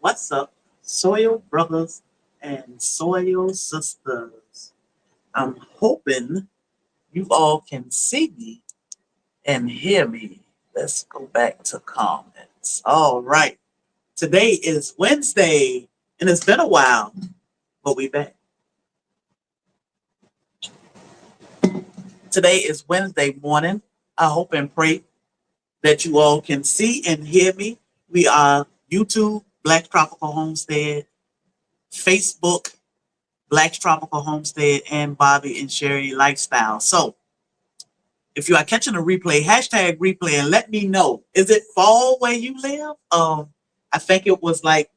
What's up, soil brothers and soil sisters? I'm hoping you all can see me and hear me. Let's go back to comments. All right. Today is Wednesday, and it's been a while, but we back. Today is Wednesday morning. I hope and pray that you all can see and hear me. We are YouTube, Black Tropical Homestead, Facebook, Black's Tropical Homestead, and Bobby and Sherry Lifestyle. So if you are catching a replay, hashtag replay and let me know. Is it fall where you live? I think it was like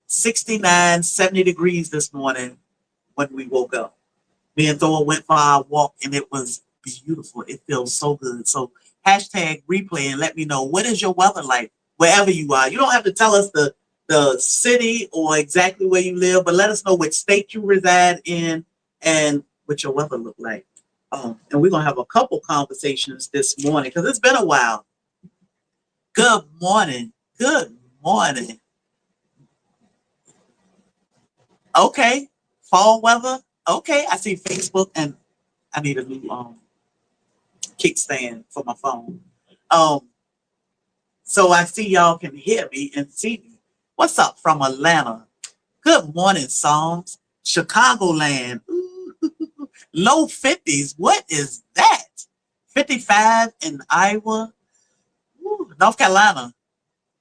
69, 70 degrees this morning when we woke up. Me and Thor went for our walk and it was beautiful. It feels so good. So hashtag replay and let me know, what is your weather like wherever you are? You don't have to tell us the city or exactly where you live, but let us know which state you reside in and what your weather look like. And we're going to have a couple conversations this morning because it's been a while. Good morning. Good morning. Okay. Fall weather. Okay. I see Facebook and I need a new kickstand for my phone. So I see y'all can hear me and see me. What's up from Atlanta? Good morning, Psalms. Chicagoland. Ooh, low 50s. What is that? 55 in Iowa. Ooh, North Carolina.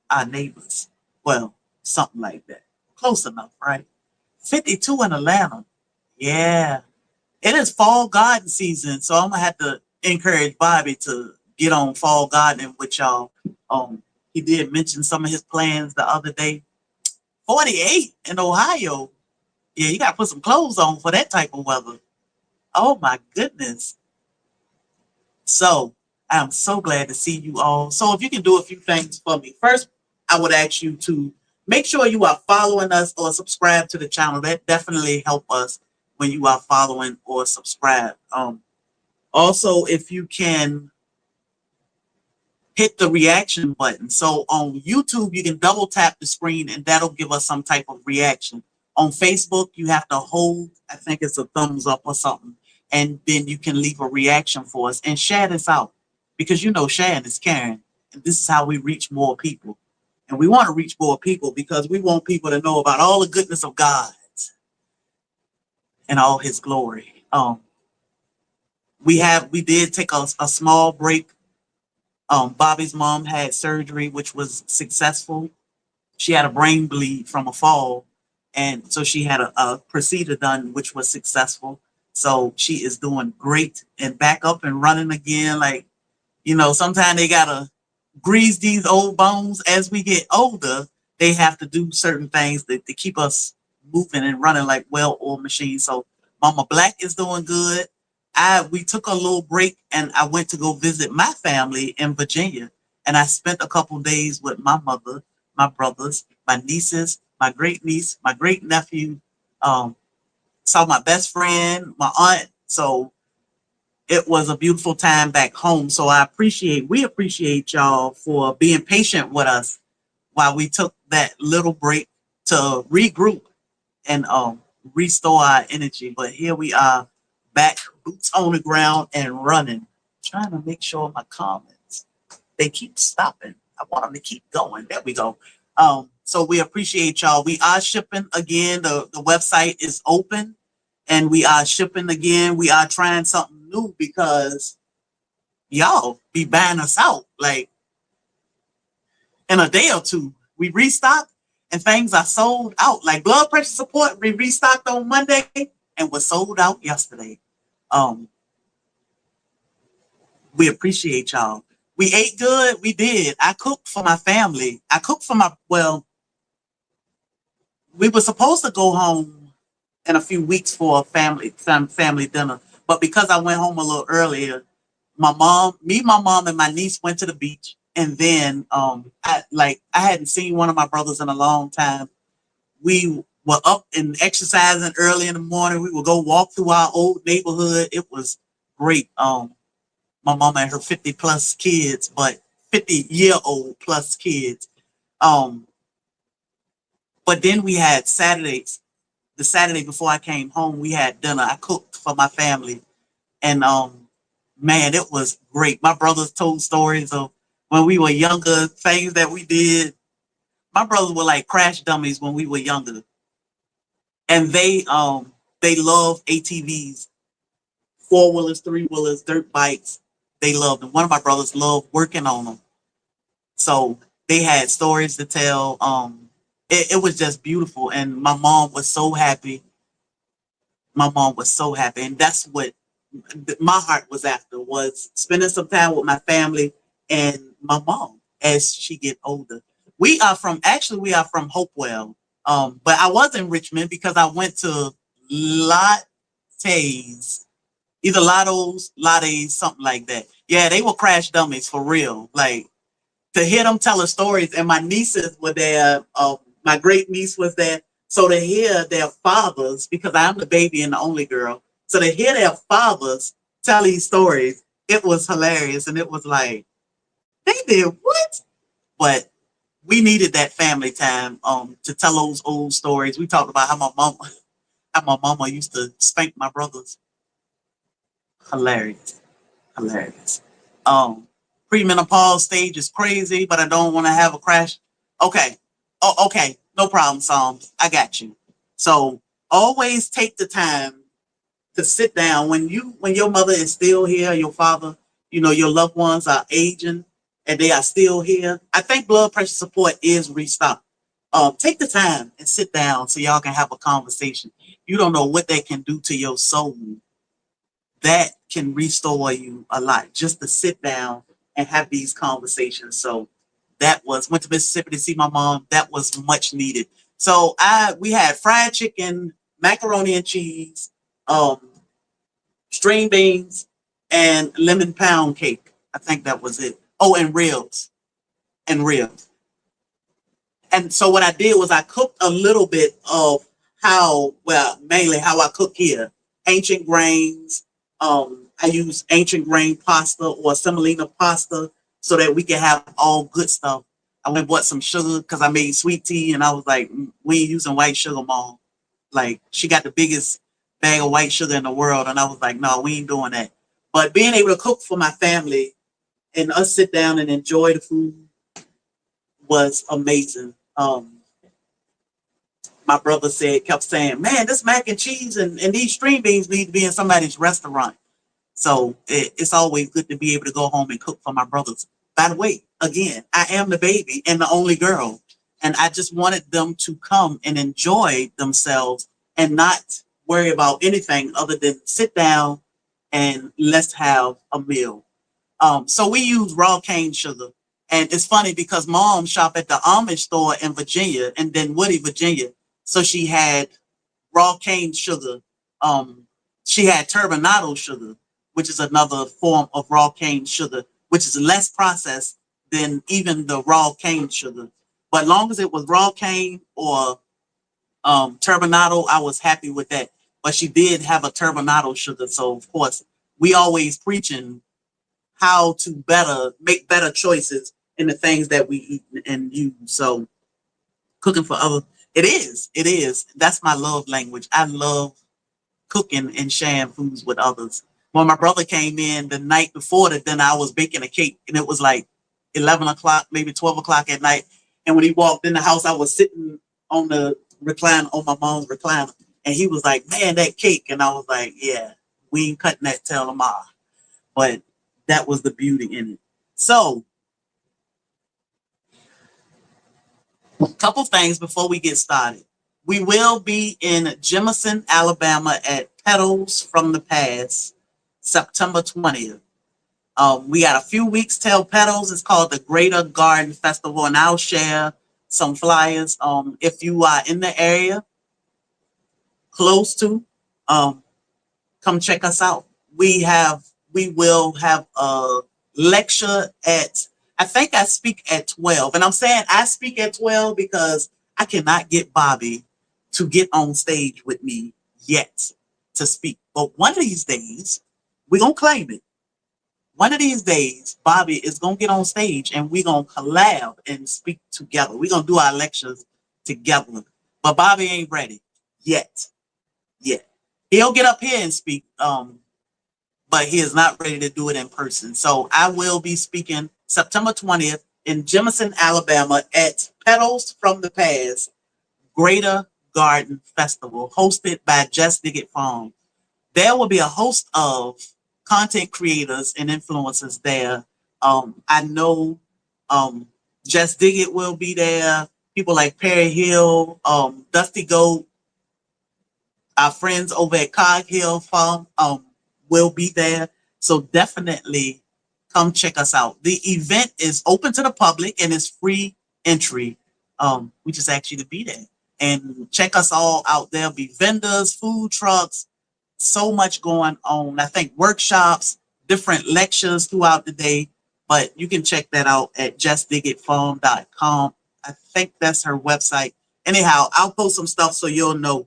Our neighbors. Well, something like that. Close enough, right? 52 in Atlanta. Yeah. It is fall garden season, so I'm going to have to encourage Bobby to get on fall gardening with y'all. He did mention some of his plans the other day. 48 in Ohio. Yeah, you got to put some clothes on for that type of weather. Oh, my goodness. So I'm so glad to see you all. So if you can do a few things for me. First, I would ask you to make sure you are following us or subscribe to the channel. That definitely help us when you are following or subscribe. Also, if you can hit the reaction button. So on YouTube, you can double tap the screen and that'll give us some type of reaction. On Facebook, you have to hold, I think it's a thumbs up or something, and then you can leave a reaction for us and share this out because you know sharing is caring. And this is how we reach more people. And we want to reach more people because we want people to know about all the goodness of God and all his glory. We did take a small break. Bobby's mom had surgery, which was successful. She had a brain bleed from a fall. And so she had a procedure done, which was successful. So she is doing great and back up and running again. Like, you know, sometimes they got to grease these old bones. As we get older, they have to do certain things to keep us moving and running like well-oiled machines. So Mama Black is doing good. We took a little break and I went to go visit my family in Virginia. And I spent a couple days with my mother, my brothers, my nieces, my great niece, my great nephew. Saw my best friend, my aunt. So it was a beautiful time back home. So we appreciate y'all for being patient with us while we took that little break to regroup and restore our energy. But here we are back, boots on the ground and running. Trying to make sure my comments, they keep stopping. I want them to keep going. There we go. So we appreciate y'all. We are shipping again. The website is open and we are shipping again. We are trying something new because y'all be buying us out. Like in a day or two, we restock and things are sold out. Like blood pressure support, we restocked on Monday and was sold out yesterday. We appreciate y'all. We ate good. We did. I cooked for my family. I cooked for we were supposed to go home in a few weeks for a family dinner. But because I went home a little earlier, my mom, and my niece went to the beach. And then I hadn't seen one of my brothers in a long time. We were up and exercising early in the morning. We would go walk through our old neighborhood. It was great. My mama and her 50 plus kids, but 50-year-old plus kids. But then we had Saturdays. The Saturday before I came home, we had dinner. I cooked for my family, and man, it was great. My brothers told stories of when we were younger, things that we did. My brothers were like crash dummies when we were younger, and they love ATVs, four wheelers, three wheelers, dirt bikes. They loved them. One of my brothers loved working on them, so they had stories to tell. It was just beautiful, and my mom was so happy. My mom was so happy, and that's what my heart was after, was spending some time with my family and my mom as she get older. We are from Hopewell, but I was in Richmond because I went to Lattes, either Lotto's, Lattes, something like that. Yeah, they were crash dummies for real. Like, to hear them tell the stories, and my nieces were there. My great niece was there, so to hear their fathers, because I'm the baby and the only girl, so to hear their fathers tell these stories, it was hilarious, and it was like, they did what? But we needed that family time to tell those old stories. We talked about how my mama used to spank my brothers. Hilarious, hilarious. Um, Premenopause stage is crazy, but I don't want to have a crash. Okay, oh, okay, no problem, Psalms. I got you. So always take the time to sit down when your mother is still here, your father, your loved ones are aging and they are still here. I think blood pressure support is restocked. Take the time and sit down so y'all can have a conversation. You don't know what they can do to your soul. That can restore you a lot, just to sit down and have these conversations. So that was, went to Mississippi to see my mom. That was much needed. So we had fried chicken, macaroni and cheese, um, string beans, and lemon pound cake. I think that was it. Oh, and ribs. And ribs. And so what I did was I cooked a little bit of mainly how I cook here. Ancient grains. I use ancient grain pasta or semolina pasta so that we can have all good stuff. I went and bought some sugar because I made sweet tea, and I was like, we ain't using white sugar, mom. Like, she got the biggest bag of white sugar in the world, and I was like, no, we ain't doing that. But being able to cook for my family and us sit down and enjoy the food was amazing. My brother kept saying, man, this mac and cheese and these string beans need to be in somebody's restaurant. So it's always good to be able to go home and cook for my brothers. By the way, again, I am the baby and the only girl. And I just wanted them to come and enjoy themselves and not worry about anything other than sit down and let's have a meal. So we use raw cane sugar. And it's funny because mom shop at the Amish store in Virginia and then Woody, Virginia. So she had raw cane sugar. Um, she had turbinado sugar, which is another form of raw cane sugar, which is less processed than even the raw cane sugar. But long as it was raw cane or turbinado, I was happy with that. But she did have a turbinado sugar. So of course, we always preaching how to make better choices in the things that we eat and use. So cooking for other, it is. That's my love language. I love cooking and sharing foods with others. When my brother came in the night before the dinner, I was baking a cake and it was like 11 o'clock, maybe 12 o'clock at night. And when he walked in the house, I was sitting on the recliner, on my mom's recliner. And he was like, man, that cake. And I was like, yeah, we ain't cutting that till tomorrow. But that was the beauty in it. So, a couple things before we get started. We will be in Jemison, Alabama at Petals from the Past, September 20th. We got a few weeks till Petals. It's called the Greater Garden Festival, and I'll share some flyers. If you are in the area, close to, come check us out. We will have a lecture I think I speak at 12. And I'm saying I speak at 12 because I cannot get Bobby to get on stage with me yet to speak. But one of these days, we're going to claim it. One of these days, Bobby is going to get on stage and we're going to collab and speak together. We're going to do our lectures together. but Bobby ain't ready yet. Yet. He'll get up here and speak, but he is not ready to do it in person. So I will be speaking September 20th in Jemison, Alabama at Petals from the Past Greater Garden Festival, hosted by Just Dig It Farm. There will be a host of content creators and influencers there. I know Just Dig It will be there. People like Perry Hill, Dusty Goat, our friends over at Cog Hill Farm will be there. So definitely come check us out. The event is open to the public and it's free entry. We just ask you to be there and check us all out. There'll be vendors, food trucks, so much going on. I think workshops, different lectures throughout the day, but you can check that out at justdigitfarm.com. I think that's her website. Anyhow, I'll post some stuff so you'll know.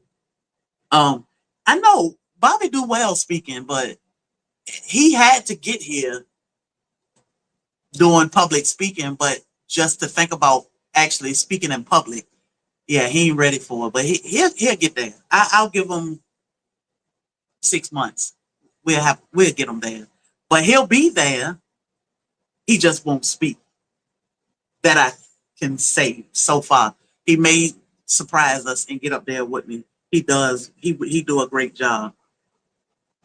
I know Bobby do well speaking, but he had to get here doing public speaking, but just to think about actually speaking in public, yeah, he ain't ready for it. But he'll get there. I'll give him 6 months. We'll get him there. But he'll be there. He just won't speak. That I can say so far. He may surprise us and get up there with me. He does. He do a great job.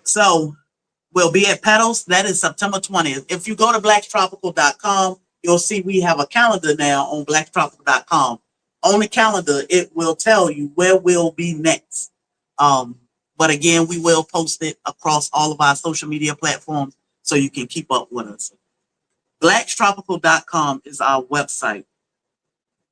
So we'll be at Petals. That is September 20th. If you go to blacktropical.com, you'll see we have a calendar now on blacktropical.com. On the calendar, it will tell you where we'll be next. But again, we will post it across all of our social media platforms so you can keep up with us. blacktropical.com is our website.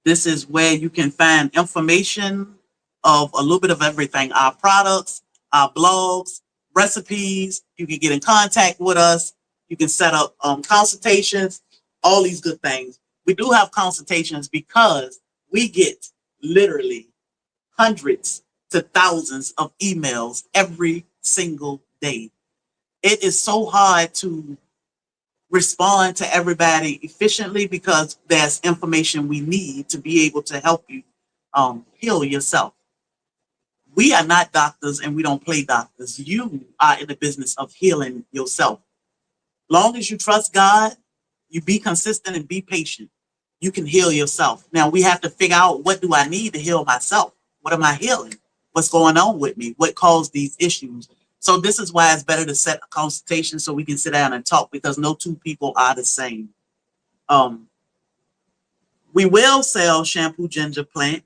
This is where you can find information of a little bit of everything. Our products, our blogs, recipes. You can get in contact with us. You can set up consultations, all these good things. We do have consultations because we get literally hundreds to thousands of emails every single day. It is so hard to respond to everybody efficiently because there's information we need to be able to help you heal yourself. We are not doctors and we don't play doctors. You are in the business of healing yourself. Long as you trust God, you be consistent and be patient, you can heal yourself. Now we have to figure out, what do I need to heal myself? What am I healing? What's going on with me? What caused these issues? So this is why it's better to set a consultation so we can sit down and talk, because no two people are the same. We will sell shampoo ginger plant.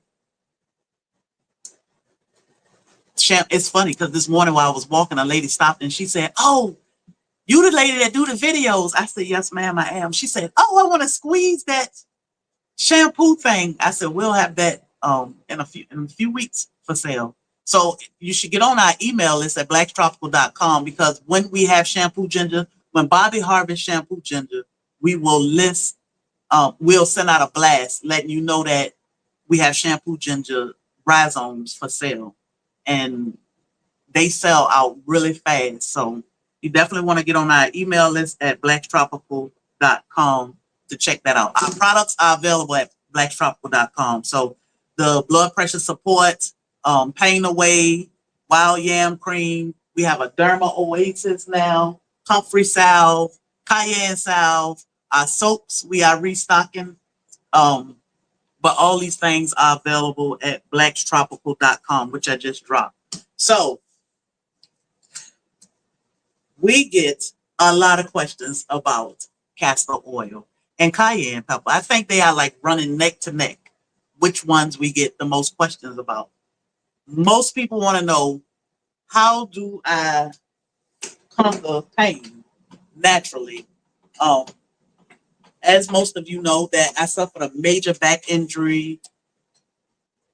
It's funny because this morning while I was walking, a lady stopped and she said, "Oh, you the lady that do the videos?" I said, "Yes, ma'am, I am." She said, "Oh, I want to squeeze that shampoo thing." I said, "We'll have that in a few weeks for sale." So you should get on our email list at blacktropical.com, because when we have shampoo ginger, when Bobby harvests shampoo ginger, we will list, we'll send out a blast letting you know that we have shampoo ginger rhizomes for sale. And they sell out really fast. So you definitely want to get on our email list at blacktropical.com to check that out. Our products are available at blacktropical.com. So the blood pressure support, pain away, wild yam cream. We have a derma oasis now, comfrey salve, cayenne salve, our soaps we are restocking. But all these things are available at blacktropical.com, which I just dropped. So we get a lot of questions about castor oil and cayenne pepper. I think they are like running neck to neck, which ones we get the most questions about. Most people want to know, how do I conquer pain naturally? As most of you know, that I suffered a major back injury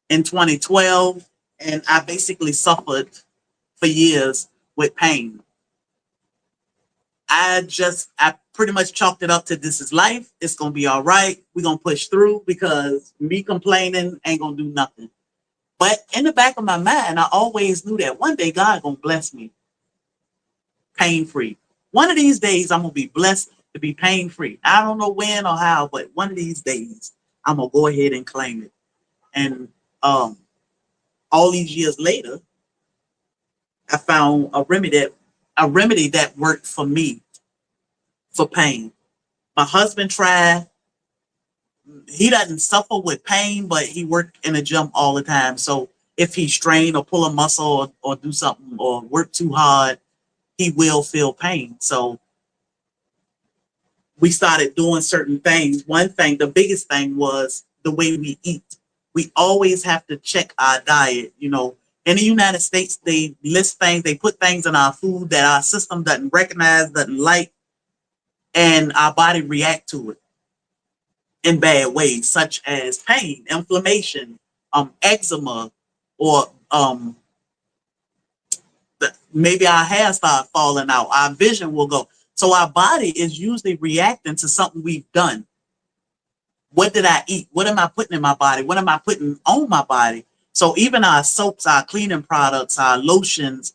in 2012, and I basically suffered for years with pain. I pretty much chalked it up to, this is life. It's going to be all right. We're going to push through, because me complaining ain't going to do nothing. But in the back of my mind, I always knew that one day God going to bless me pain-free. One of these days, I'm going to be blessed to be pain-free. I don't know when or how, but one of these days, I'm going to go ahead and claim it. And All these years later, I found a remedy that worked for me for pain. My husband tried. He doesn't suffer with pain, but he worked in a gym all the time. So if he strain or pull a muscle or do something or work too hard, he will feel pain. So we started doing certain things. One thing, the biggest thing was the way we eat. We always have to check our diet. You know, in the United States, they list things, they put things in our food that our system doesn't recognize, doesn't like, and our body react to it in bad ways, such as pain, inflammation, eczema, or maybe our hair start falling out, our vision will go. So our body is usually reacting to something we've done. What did I eat? What am I putting in my body? What am I putting on my body? So even our soaps, our cleaning products, our lotions,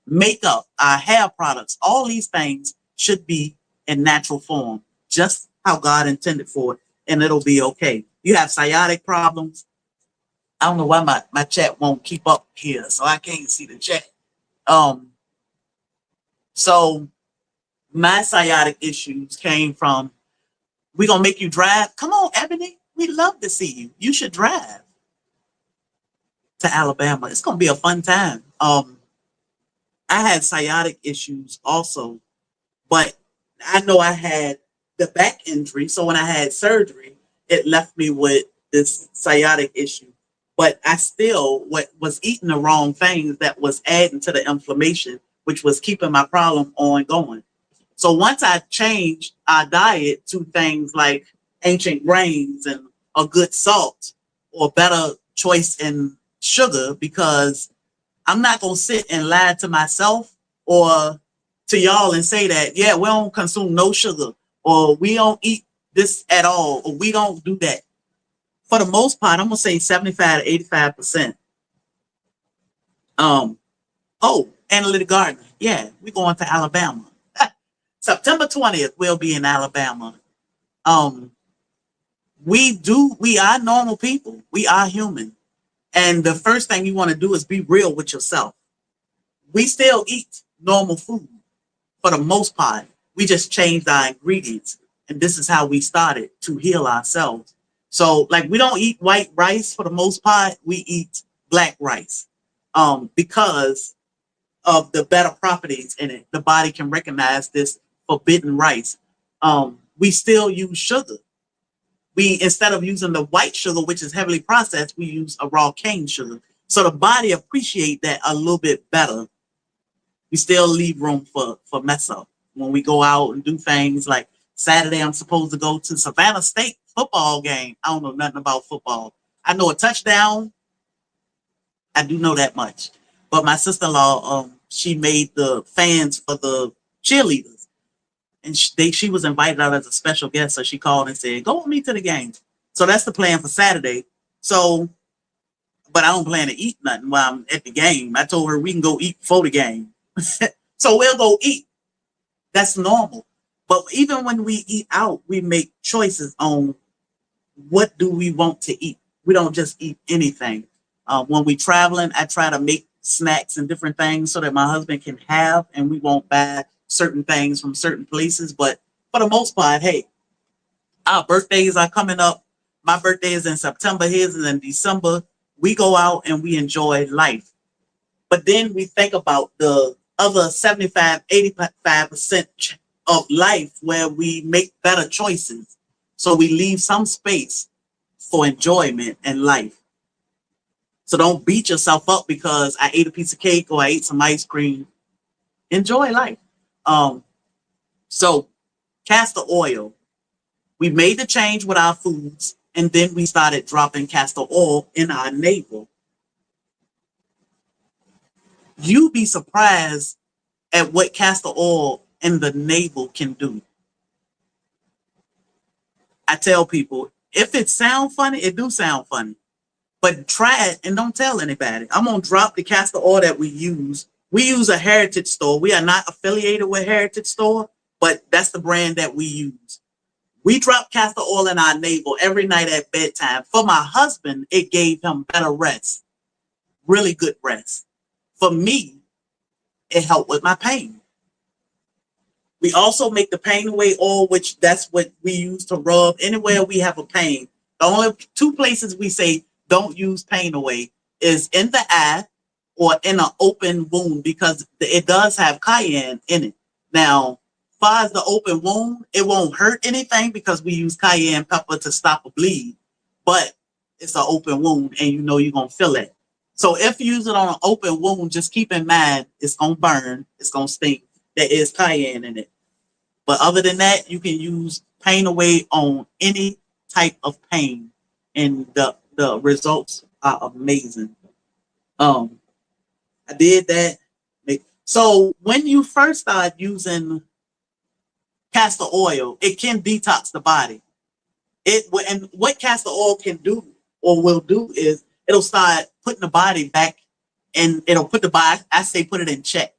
makeup, our hair products, all these things should be in natural form, just how God intended for it, and it'll be okay. You have sciatic problems. I don't know why my chat won't keep up here, so I can't see the chat. Um, so my sciatic issues came from, we gonna make you drive. Come on, Ebony. We'd love to see you. You should drive to Alabama. It's gonna be a fun time. I had sciatic issues also, but I know I had the back injury. So when I had surgery, it left me with this sciatic issue. But I still was eating the wrong things that was adding to the inflammation, which was keeping my problem ongoing. So once I changed our diet to things like ancient grains and a good salt or better choice in sugar, because I'm not going to sit and lie to myself or to y'all and say that, yeah, we don't consume no sugar or we don't eat this at all or we don't do that. For the most part, I'm going to say 75 to 85%. Analytic gardening. Yeah, we're going to Alabama. September 20th, we'll be in Alabama. We are normal people. We are human. And the first thing you want to do is be real with yourself. We still eat normal food for the most part. We just changed our ingredients. And this is how we started to heal ourselves. So, like, we don't eat white rice for the most part. We eat black rice because of the better properties in it. The body can recognize this forbidden rice. We still use sugar. We, instead of using the white sugar, which is heavily processed, we use a raw cane sugar. So the body appreciate that a little bit better. We still leave room for mess up when we go out and do things like Saturday. I'm supposed to go to Savannah State football game. I don't know nothing about football. I know a touchdown. I do know that much. But my sister-in-law, she made the fans for the cheerleaders. And she was invited out as a special guest. So she called and said, go with me to the game. So that's the plan for Saturday. So, but I don't plan to eat nothing while I'm at the game. I told her we can go eat before the game. So we'll go eat. That's normal. But even when we eat out, we make choices on what do we want to eat. We don't just eat anything. When we traveling, I try to make snacks and different things so that my husband can have, and we won't buy certain things from certain places. But for the most part, hey, our birthdays are coming up. My birthday is in September, his is in December. We go out and we enjoy life. But then we think about the other 75, 85% of life where we make better choices. So we leave some space for enjoyment in life. So don't beat yourself up because I ate a piece of cake or I ate some ice cream. Enjoy life. So castor oil. We made the change with our foods, and then we started dropping castor oil in our navel. You'd be surprised at what castor oil in the navel can do. I tell people, if it sounds funny, it do sound funny. But try it and don't tell anybody. I'm going to drop the castor oil that we use. We use a Heritage store. We are not affiliated with Heritage store, but that's the brand that we use. We drop castor oil in our navel every night at bedtime. For my husband, it gave him better rest. really good rest. For me, it helped with my pain. We also make the pain away oil, which that's what we use to rub anywhere we have a pain. The only two places we say don't use pain away is in the eye or in an open wound because it does have cayenne in it. Now, as far as the open wound, it won't hurt anything because we use cayenne pepper to stop a bleed, but it's an open wound and you know you're going to feel it. So if you use it on an open wound, just keep in mind it's going to burn, it's going to stink. There is cayenne in it. But other than that, you can use pain away on any type of pain, and the results are amazing. I did that. So when you first start using castor oil, it can detox the body. And what castor oil can do or will do is it'll start putting the body back, and it'll put the body. I say put it in check.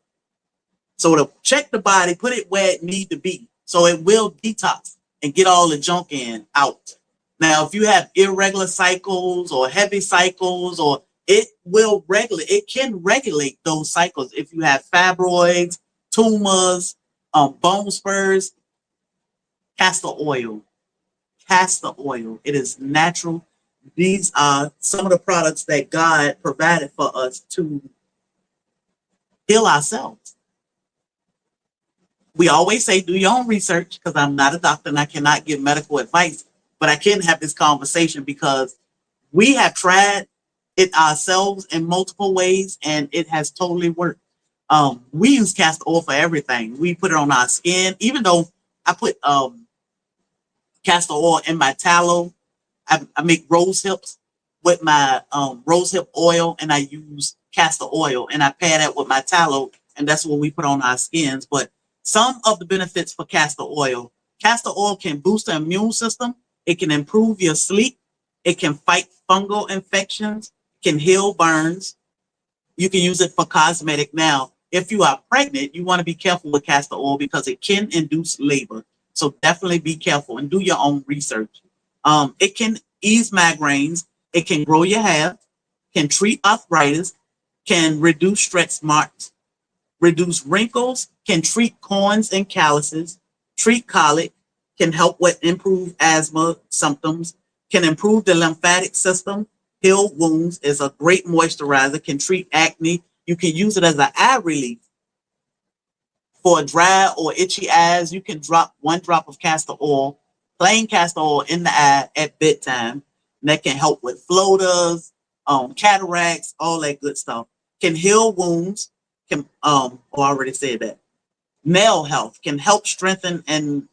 So it'll check the body, put it where it needs to be. So it will detox and get all the junk out. Now, if you have irregular cycles or heavy cycles, or it can regulate those cycles. If you have fibroids, tumors, bone spurs, castor oil. Castor oil. It is natural. These are some of the products that God provided for us to heal ourselves. We always say do your own research because I'm not a doctor and I cannot give medical advice, but I can have this conversation because we have tried it ourselves in multiple ways and it has totally worked. We use castor oil for everything. We put it on our skin, even though I put castor oil in my tallow. I make rose hips with my rose hip oil, and I use castor oil, and I pair that with my tallow, and that's what we put on our skins. But some of the benefits for castor oil can boost the immune system. It can improve your sleep. It can fight fungal infections, can heal burns. You can use it for cosmetic. Now, if you are pregnant, you want to be careful with castor oil because it can induce labor. So definitely be careful and do your own research. It can ease migraines. It can grow your hair, can treat arthritis, can reduce stretch marks, reduce wrinkles, can treat corns and calluses, treat colic, can help with improve asthma symptoms, can improve the lymphatic system, heal wounds, is a great moisturizer, can treat acne. You can use it as an eye relief. For dry or itchy eyes, you can drop 1 drop of castor oil, plain castor oil in the eye at bedtime. And that can help with floaters, cataracts, all that good stuff. Can heal wounds. I already said that. Nail health can help strengthen and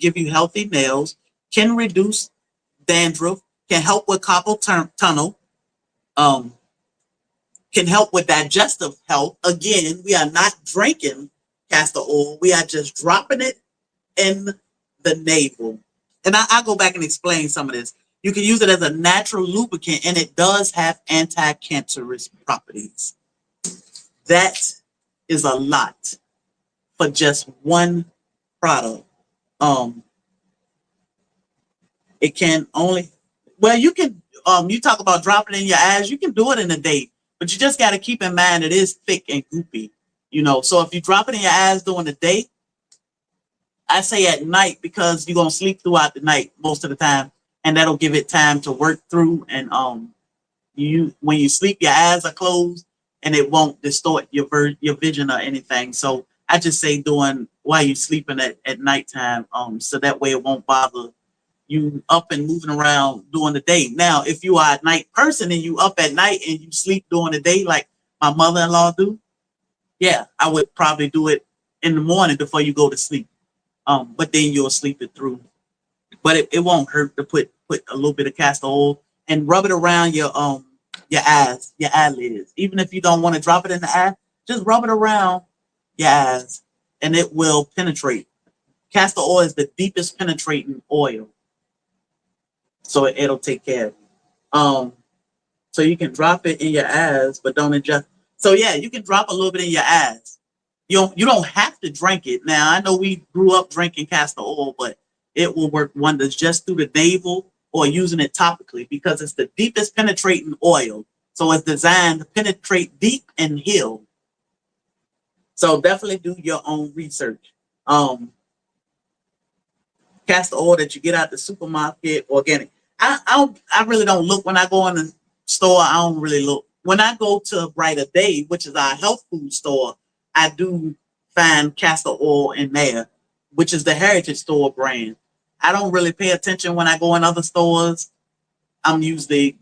give you healthy nails. Can reduce dandruff. Can help with carpal tunnel. Can help with digestive health. Again, we are not drinking castor oil. We are just dropping it in the navel. And I'll go back and explain some of this. You can use it as a natural lubricant, and it does have anti-cancerous properties. That is a lot for just one product. It can only, well, you can, you talk about dropping it in your eyes, you can do it in a day, but you just got to keep in mind it is thick and goopy, So if you drop it in your eyes during the day, I say at night because you're going to sleep throughout the night most of the time, and that'll give it time to work through. And when you sleep, your eyes are closed, and it won't distort your vision or anything. So I just say while you're sleeping at nighttime, so that way it won't bother you up and moving around during the day. Now, if you are a night person and you up at night and you sleep during the day, like my mother-in-law do, yeah, I would probably do it in the morning before you go to sleep. But then you'll sleep it through. But it won't hurt to put a little bit of castor oil and rub it around your eyes, your eyelids. Even if you don't want to drop it in the eye, just rub it around your eyes and it will penetrate. Castor oil is the deepest penetrating oil. So it'll take care of you. So you can drop it in your eyes, but don't adjust. So yeah, you can drop a little bit in your eyes. You don't have to drink it. Now, I know we grew up drinking castor oil, but it will work wonders just through the navel or using it topically because it's the deepest penetrating oil. So it's designed to penetrate deep and heal. So definitely do your own research. Um, Castor oil that you get out the supermarket, organic. I really don't look when I go in the store. I don't really look. When I go to Brighter Day, which is our health food store, I do find castor oil in there, which is the Heritage Store brand. I don't really pay attention when I go in other stores. I'm usually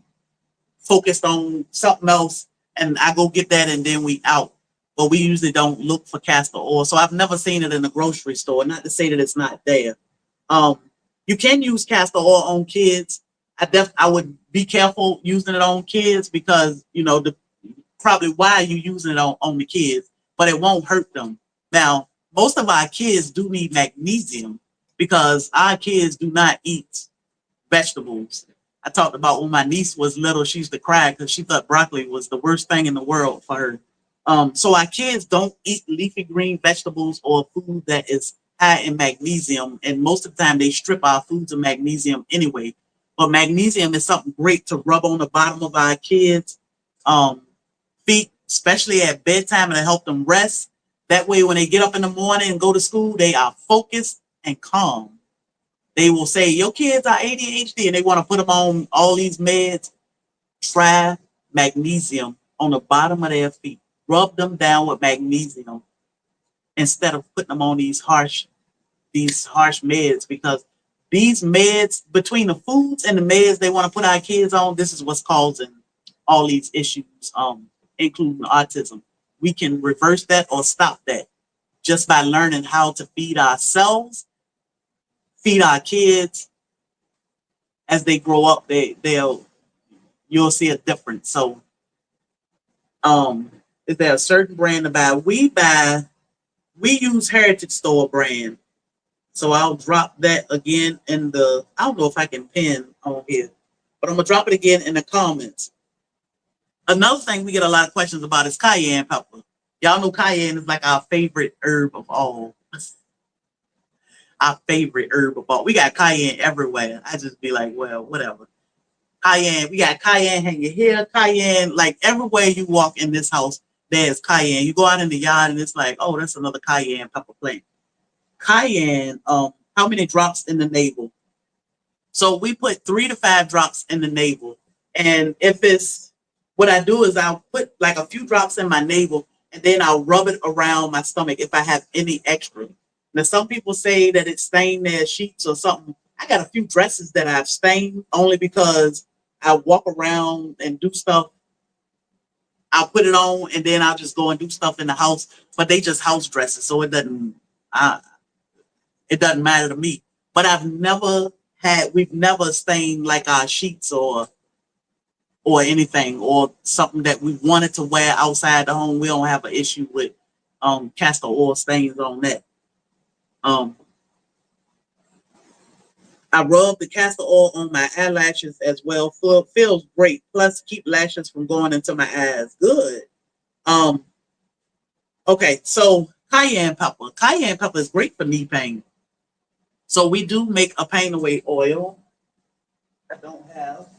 focused on something else, and I go get that, and then we out. But we usually don't look for castor oil, so I've never seen it in the grocery store. Not to say that it's not there. Um, you can use castor oil on kids. I would be careful using it on kids because the probably why you using it on the kids, but it won't hurt them. Now, most of our kids do need magnesium because our kids do not eat vegetables. I talked about when my niece was little, she used to cry because she thought broccoli was the worst thing in the world for her. So our kids don't eat leafy green vegetables or food that is high in magnesium, and most of the time they strip our foods of magnesium anyway. But magnesium is something great to rub on the bottom of our kids' feet, especially at bedtime, and to help them rest. That way, when they get up in the morning and go to school, they are focused and calm. They will say, your kids are ADHD, and they want to put them on all these meds. Try magnesium on the bottom of their feet. Rub them down with magnesium instead of putting them on these harsh meds, because these meds, between the foods and the meds they want to put our kids on, this is what's causing all these issues, including autism. We can reverse that or stop that just by learning how to feed ourselves, feed our kids. As they grow up, you'll see a difference. So, is there a certain brand to buy? We use Heritage Store brand. So I'll drop that again I don't know if I can pin on here, but I'm gonna drop it again in the comments. Another thing we get a lot of questions about is cayenne pepper. Y'all know cayenne is like our favorite herb of all. Our favorite herb of all. We got cayenne everywhere. I just be like, well, whatever. Cayenne, we got cayenne hanging here, cayenne, like everywhere you walk in this house, there's cayenne. You go out in the yard and it's like, oh, that's another cayenne pepper plant. Cayenne, how many drops in the navel? So we put 3 to 5 drops in the navel. And what I do is I'll put like a few drops in my navel, and then I'll rub it around my stomach if I have any extra. Now, some people say that it stained their sheets or something. I got a few dresses that I've stained only because I walk around and do stuff. I'll put it on and then I'll just go and do stuff in the house, but they just house dresses, so it doesn't matter to me. But we've never stained like our sheets or anything, or something that we wanted to wear outside the home. We don't have an issue with castor oil stains on that. I rub the castor oil on my eyelashes as well. Feels great. Plus, keep lashes from going into my eyes. Good. Okay, so cayenne pepper. Cayenne pepper is great for knee pain. So we do make a pain away oil. I don't have.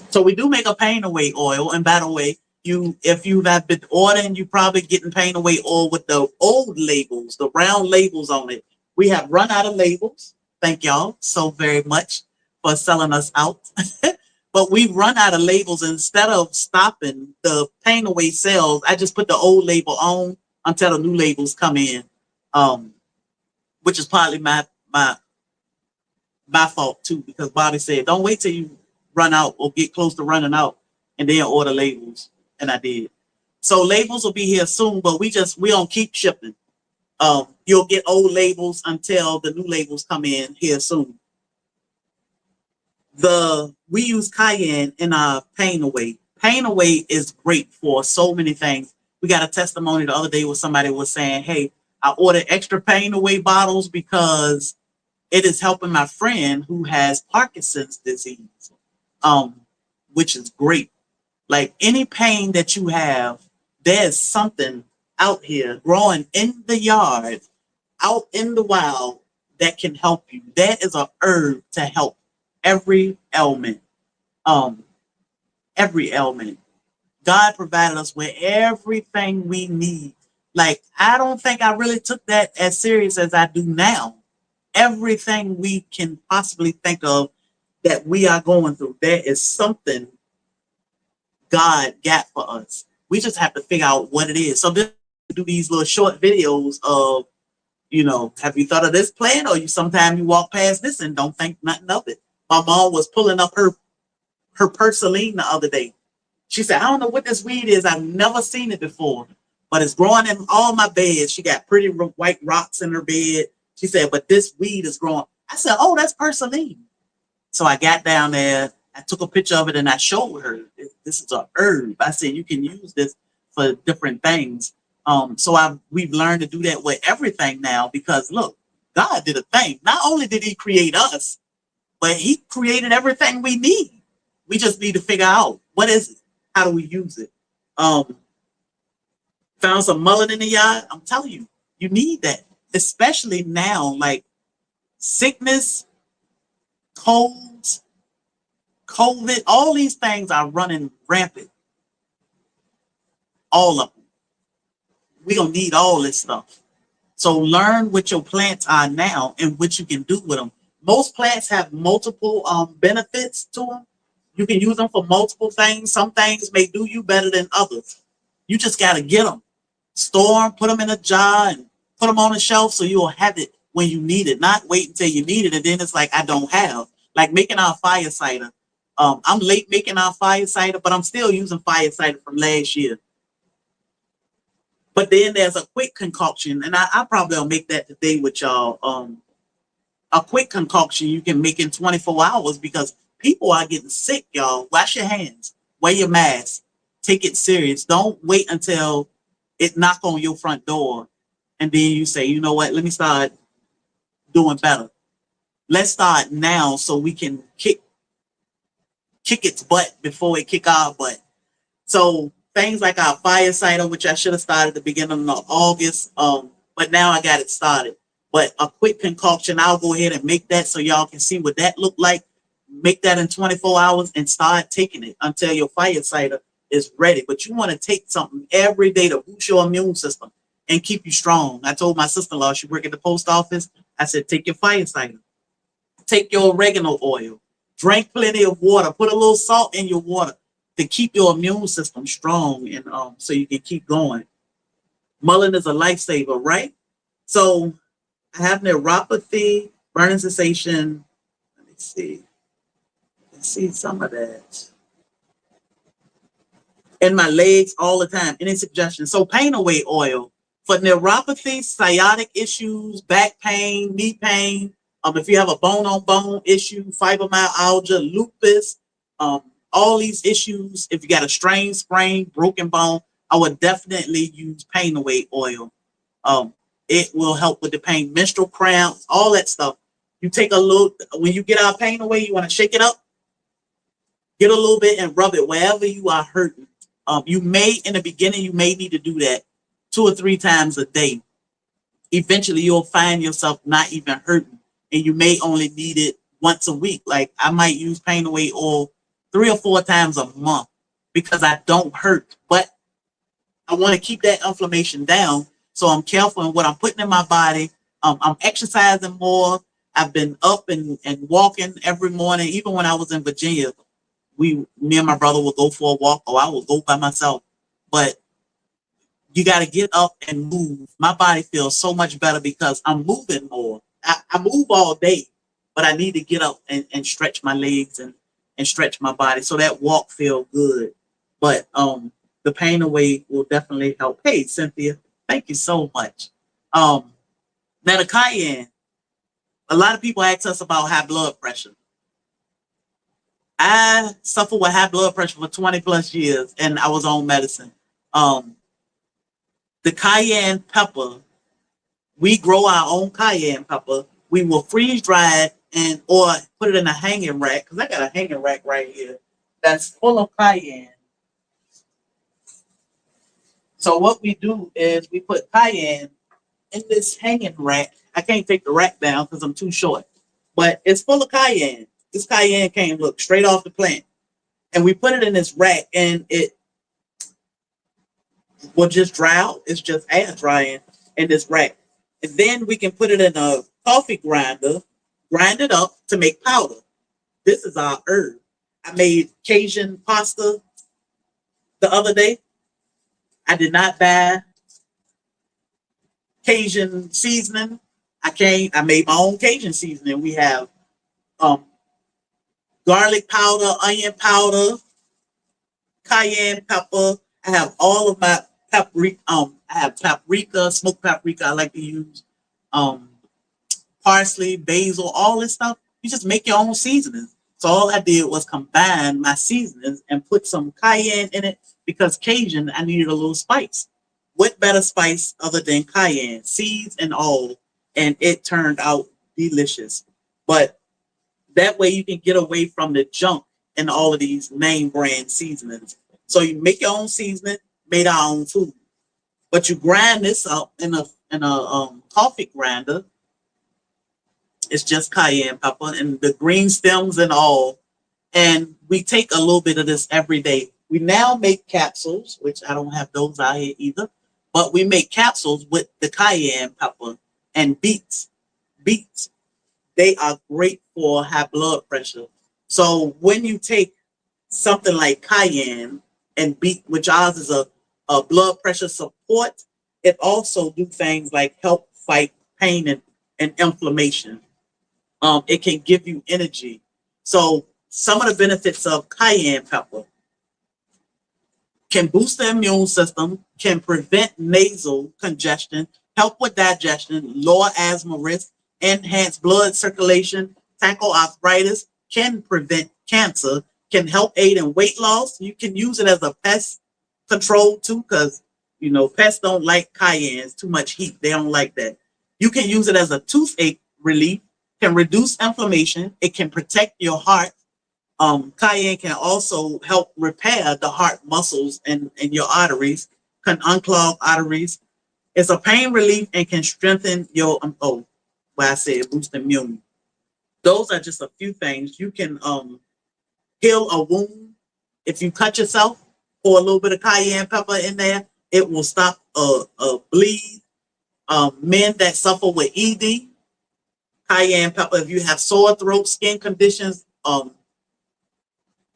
So we do make a pain away oil. And by the way, if you have been ordering, you probably getting pain away oil with the old labels, the round labels on it. We have run out of labels. Thank y'all so very much for selling us out. But we've run out of labels. Instead of stopping the pain away sales, I just put the old label on until the new labels come in, which is partly my fault too, because Bobby said, don't wait till you run out or get close to running out and then order labels. And I did. So labels will be here soon, but we don't keep shipping. You'll get old labels until the new labels come in here soon. We use cayenne in our pain away. Pain away is great for so many things. We got a testimony the other day where somebody was saying, hey, I ordered extra pain away bottles because it is helping my friend who has Parkinson's disease, which is great. Like any pain that you have, there's something out here growing in the yard, out in the wild, that can help you. There is a herb to help every ailment. every ailment. God provided us with everything we need. Like, I don't think I really took that as serious as I do now. Everything we can possibly think of that we are going through, there is something God got for us. We just have to figure out what it is. So this do these little short videos of, have you thought of this plan? Or you sometimes you walk past this and don't think nothing of it. My mom was pulling up her purslane the other day. She said, I don't know what this weed is. I've never seen it before, but it's growing in all my beds. She got pretty white rocks in her bed. She said, but this weed is growing. I said, oh, that's purslane. So I got down there, I took a picture of it, and I showed her, this is a herb. I said, you can use this for different things. So we've learned to do that with everything now, because look, God did a thing. Not only did he create us, but he created everything we need. We just need to figure out what is it? How do we use it? Found some mullet in the yard. I'm telling you, you need that, especially now, like sickness, colds, COVID, all these things are running rampant. All of them. We're going to need all this stuff. So learn what your plants are now and what you can do with them. Most plants have multiple benefits to them. You can use them for multiple things. Some things may do you better than others. You just got to get them. Store them, put them in a jar, and put them on a shelf so you'll have it when you need it. Not wait until you need it, and then it's like, I don't have. Like making our fire cider. I'm late making our fire cider, but I'm still using fire cider from last year. But then there's a quick concoction, and I probably will make that today with y'all. A quick concoction you can make in 24 hours because people are getting sick, y'all. Wash your hands. Wear your mask. Take it serious. Don't wait until it knock on your front door and then you say, you know what, let me start doing better. Let's start now so we can kick its butt before it kick our butt. So things like our fire cider, which I should have started at the beginning of August, but now I got it started. But a quick concoction, I'll go ahead and make that so y'all can see what that looked like. Make that in 24 hours and start taking it until your fire cider is ready. But you want to take something every day to boost your immune system and keep you strong. I told my sister-in-law, she worked at the post office. I said, take your fire cider. Take your oregano oil. Drink plenty of water. Put a little salt in your water to keep your immune system strong and so you can keep going. Mullein is a lifesaver, right? So I have neuropathy, burning sensation. Let me see. Let's see some of that. In my legs all the time. Any suggestions? So pain away oil for neuropathy, sciatic issues, back pain, knee pain. If you have a bone-on-bone issue, fibromyalgia, lupus, all these issues. If you got a strain, sprain, broken bone, I would definitely use pain away oil. It will help with the pain, menstrual cramps, all that stuff. You take a little, when you get our pain away, you want to shake it up, get a little bit and rub it wherever you are hurting. You may, in the beginning, you may need to do that 2 or 3 times a day. Eventually, you'll find yourself not even hurting, and you may only need it once a week. Like I might use pain away oil 3 or 4 times a month because I don't hurt, but I want to keep that inflammation down. So I'm careful in what I'm putting in my body. I'm exercising more. I've been up and walking every morning. Even when I was in Virginia, me and my brother would go for a walk, or I would go by myself. But you got to get up and move. My body feels so much better because I'm moving more. I move all day, but I need to get up and stretch my legs and stretch my body so that walk feels good. But the pain away will definitely help. Hey, Cynthia, thank you so much. Now the cayenne, a lot of people ask us about high blood pressure. I suffered with high blood pressure for 20 plus years and I was on medicine. The cayenne pepper, we grow our own cayenne pepper. We will freeze dry it or put it in a hanging rack, because I got a hanging rack right here that's full of cayenne. So what we do is we put cayenne in this hanging rack. I can't take the rack down because I'm too short, but it's full of cayenne. This cayenne came, look, straight off the plant. and we put it in this rack, and it will just dry out. It's just air drying in this rack. And then we can put it in a coffee grinder, grind it up to make powder. This is our herb. I made Cajun pasta the other day. I did not buy Cajun seasoning. I made my own Cajun seasoning. We have um, garlic powder, onion powder, cayenne pepper. I have all of my paprika. I have paprika, smoked paprika. I like to use um, parsley, basil, all this stuff. You just make your own seasonings. So all I did was combine my seasonings and put some cayenne in it because Cajun, I needed a little spice. What better spice other than cayenne, seeds and all, and it turned out delicious. But that way you can get away from the junk in all of these name brand seasonings. So you make your own seasoning, made our own food. But you grind this up in a coffee grinder. It's just cayenne pepper and the green stems and all. And we take a little bit of this every day. We now make capsules, which I don't have those out here either, but we make capsules with the cayenne pepper and beets. Beets, they are great for high blood pressure. So when you take something like cayenne and beet, which ours is a blood pressure support, it also do things like help fight pain and inflammation. It can give you energy. So some of the benefits of cayenne pepper can boost the immune system, can prevent nasal congestion, help with digestion, lower asthma risk, enhance blood circulation, tackle arthritis, can prevent cancer, can help aid in weight loss. You can use it as a pest control too, because pests don't like cayenne. It's too much heat. They don't like that. You can use it as a toothache relief, can reduce inflammation. It can protect your heart. Cayenne can also help repair the heart muscles and your arteries, can unclog arteries. It's a pain relief and can strengthen your, I said boost immune. Those are just a few things. You can heal a wound. If you cut yourself, pour a little bit of cayenne pepper in there. It will stop a bleed. Men that suffer with ED, cayenne pepper. If you have sore throat, skin conditions,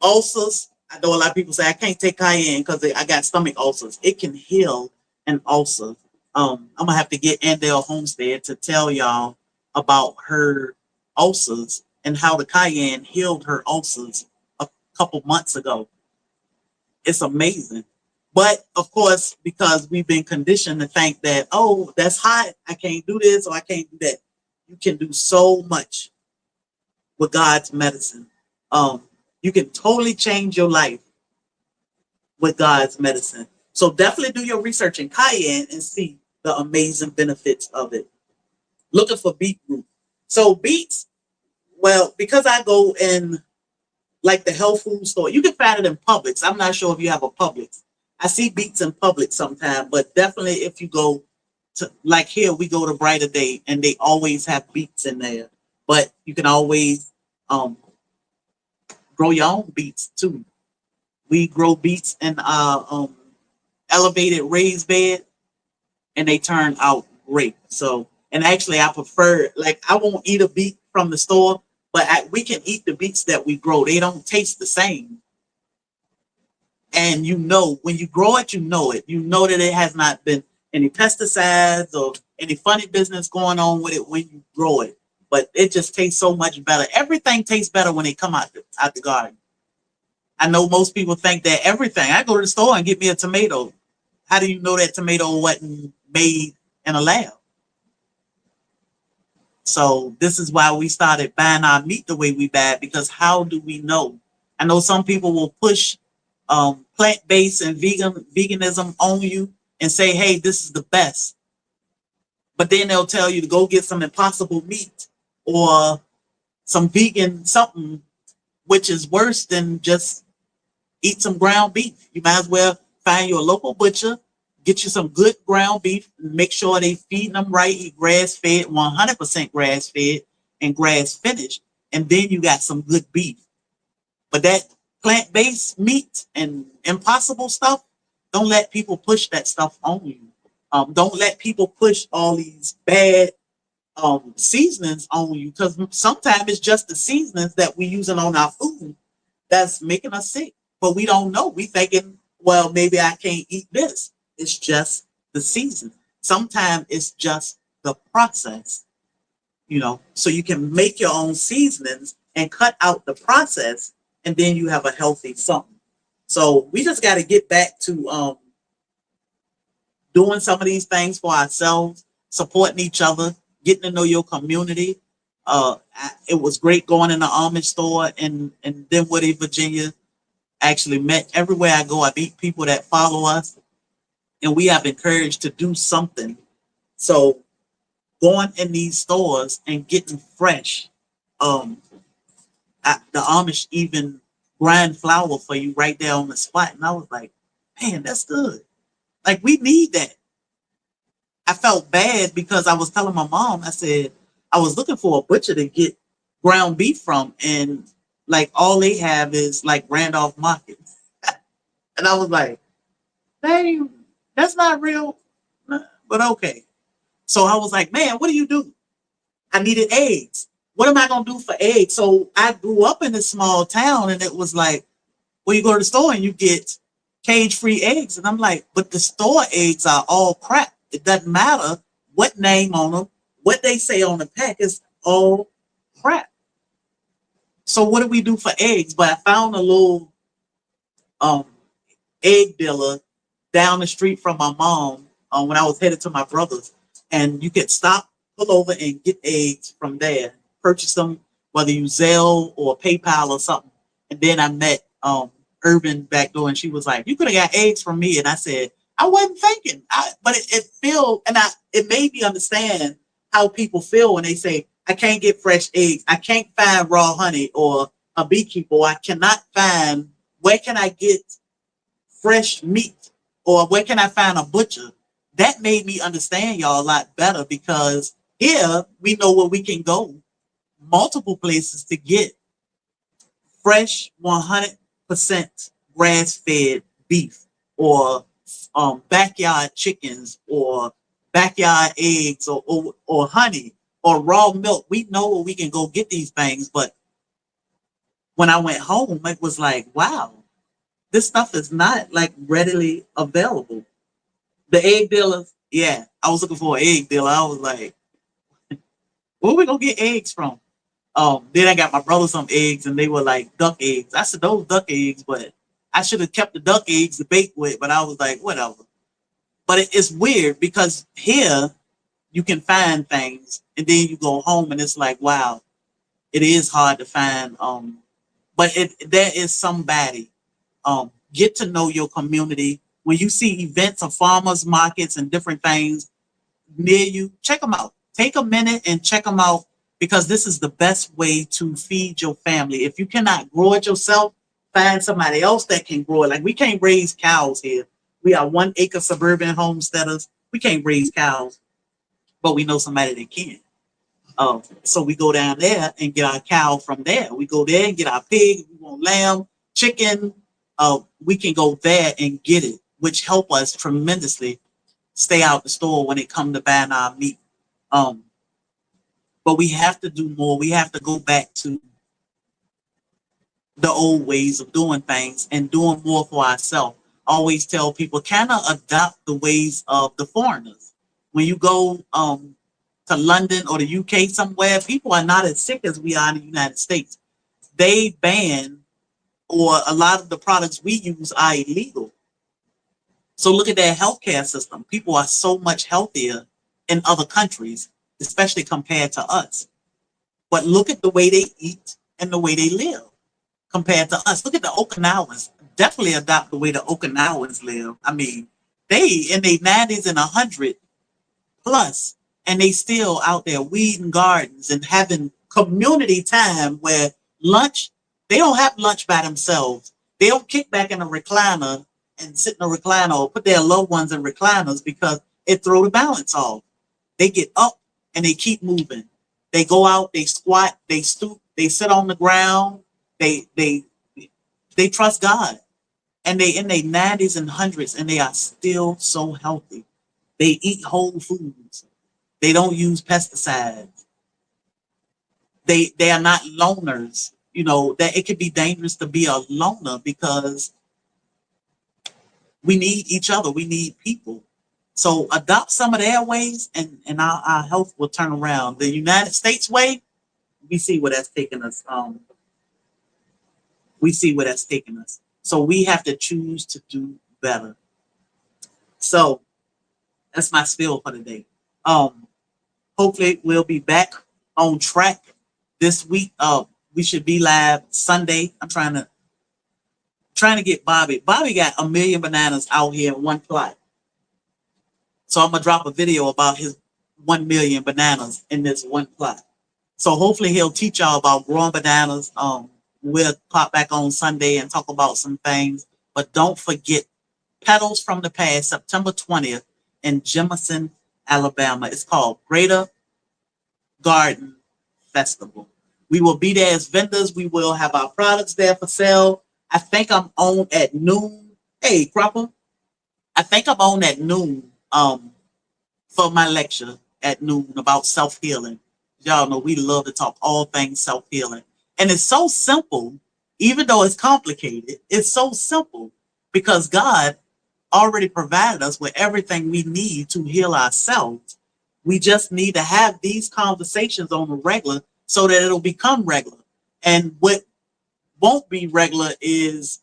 ulcers. I know a lot of people say I can't take cayenne because I got stomach ulcers. It can heal an ulcer. I'm gonna have to get Andale Homestead to tell y'all about her ulcers and how the cayenne healed her ulcers a couple months ago. It's amazing. But of course, because we've been conditioned to think that, oh, that's hot, I can't do this or I can't do that. You can do so much with God's medicine. You can totally change your life with God's medicine. So definitely do your research in cayenne and see the amazing benefits of it. Looking for beet root. So beets, well, because I go in like the health food store, you can find it in Publix. I'm not sure if you have a Publix. I see beets in Publix sometimes, but definitely if you go to, like here, we go to Brighter Day and they always have beets in there. But you can always grow your own beets too. We grow beets in our elevated raised bed and they turn out great. So, and actually I prefer, like I won't eat a beet from the store, but we can eat the beets that we grow. They don't taste the same. And when you grow it, you know it. You know that it has not been any pesticides or any funny business going on with it when you grow it. But it just tastes so much better. Everything tastes better when they come out the garden. I know most people think that everything. I go to the store and get me a tomato. How do you know that tomato wasn't made in a lab? So this is why we started buying our meat the way we buy it, because how do we know? I know some people will push plant-based and veganism on you and say, hey, this is the best. But then they'll tell you to go get some Impossible meat or some vegan something, which is worse than just eat some ground beef. You might as well find your local butcher, get you some good ground beef, make sure they feed them right, grass-fed, 100% grass-fed and grass-finished, and then you got some good beef. But that plant-based meat and impossible stuff, don't let people push that stuff on you. Don't let people push all these bad seasonings on you, because sometimes it's just the seasonings that we're using on our food that's making us sick. But we don't know. We thinking, well, maybe I can't eat this. It's just the season. Sometimes it's just the process, so you can make your own seasonings and cut out the process, and then you have a healthy something. So we just got to get back to doing some of these things for ourselves, supporting each other, getting to know your community. It was great going in the Amish store in Dinwiddie, Virginia. Actually met everywhere I go. I meet people that follow us, and we have encouraged to do something. So going in these stores and getting fresh, um, the Amish even grind flour for you right there on the spot. And I was like, man, that's good. Like, we need that. I felt bad because I was telling my mom, I said, I was looking for a butcher to get ground beef from, and like all they have is like Randolph Market. And I was like, dang, that's not real. But okay. So I was like, man, what do you do? I needed eggs. What am I going to do for eggs? So I grew up in a small town, and it was like, well, you go to the store and you get cage-free eggs. And I'm like, but the store eggs are all crap. It doesn't matter what name on them, what they say on the pack, is all crap. So what do we do for eggs? But I found a little um, egg dealer down the street from my mom when I was headed to my brother's. And you could stop, pull over, and get eggs from there. Purchase them, whether you Zelle or PayPal or something. And then I met Urban back door, and she was like, "You could have got eggs from me." And I said, "I wasn't thinking." But it feel, and it made me understand how people feel when they say, "I can't get fresh eggs. I can't find raw honey or a beekeeper. Or I cannot find, where can I get fresh meat, or where can I find a butcher?" That made me understand y'all a lot better, because here we know where we can go, multiple places, to get fresh 100% grass-fed beef, or backyard chickens, or backyard eggs, or honey, or raw milk. We know where we can go get these things. But when I went home, it was like, wow, this stuff is not like readily available. The egg dealers, yeah, I was looking for an egg dealer. I was like, where we gonna get eggs from? Then I got my brother some eggs, and they were like duck eggs. I said, those duck eggs, but I should have kept the duck eggs to bake with. But I was like, whatever. But it's weird, because here you can find things, and then you go home and it's like, wow, it is hard to find. But there is somebody. Get to know your community. When you see events of farmers markets and different things near you, check them out. Take a minute and check them out, because this is the best way to feed your family. If you cannot grow it yourself, find somebody else that can grow it. Like, we can't raise cows here. We are 1 acre suburban homesteaders. We can't raise cows, but we know somebody that can. So we go down there and get our cow from there. We go there and get our pig. We want lamb, chicken. We can go there and get it, which help us tremendously stay out the store when it comes to buying our meat. But we have to do more. We have to go back to the old ways of doing things and doing more for ourselves. I always tell people, cannot adopt the ways of the foreigners. When you go to London or the UK somewhere, people are not as sick as we are in the United States. They ban, or a lot of the products we use are illegal. So look at their healthcare system. People are so much healthier in other countries, especially compared to us. But look at the way they eat and the way they live compared to us. Look at the Okinawans. Definitely adopt the way the Okinawans live. I mean, they in their 90s and 100 plus, and they still out there weeding gardens and having community time where lunch, they don't have lunch by themselves. They don't kick back in a recliner and sit in a recliner, or put their loved ones in recliners, because it throw the balance off. They get up and they keep moving. They go out, they squat, they stoop, they sit on the ground, they They trust God, and they in their 90s and hundreds, and they are still so healthy. They eat whole foods. They don't use pesticides. They are not loners. You know that it could be dangerous to be a loner because we need each other. We need people. So adopt some of their ways, and our health will turn around. The United States way, we see where that's taking us. We see where that's taking us. So we have to choose to do better. So that's my spiel for today. Um, Hopefully we'll be back on track this week. We should be live Sunday. I'm trying to get Bobby. Bobby got 1,000,000 bananas out here in one plot. So I'm gonna drop a video about his 1,000,000 bananas in this one plot. So hopefully he'll teach y'all about growing bananas. We'll pop back on Sunday and talk about some things. But don't forget, Petals from the Past, September 20th in Jemison, Alabama. It's called Greater Garden Festival. We will be there as vendors. We will have our products there for sale. I think I'm on at noon. Hey, Cropper. I think I'm on at noon for my lecture at noon about self-healing. Y'all know we love to talk all things self-healing. And it's so simple, even though it's complicated, it's so simple because God already provided us with everything we need to heal ourselves. We just need to have these conversations on a regular so that it'll become regular. And what won't be regular is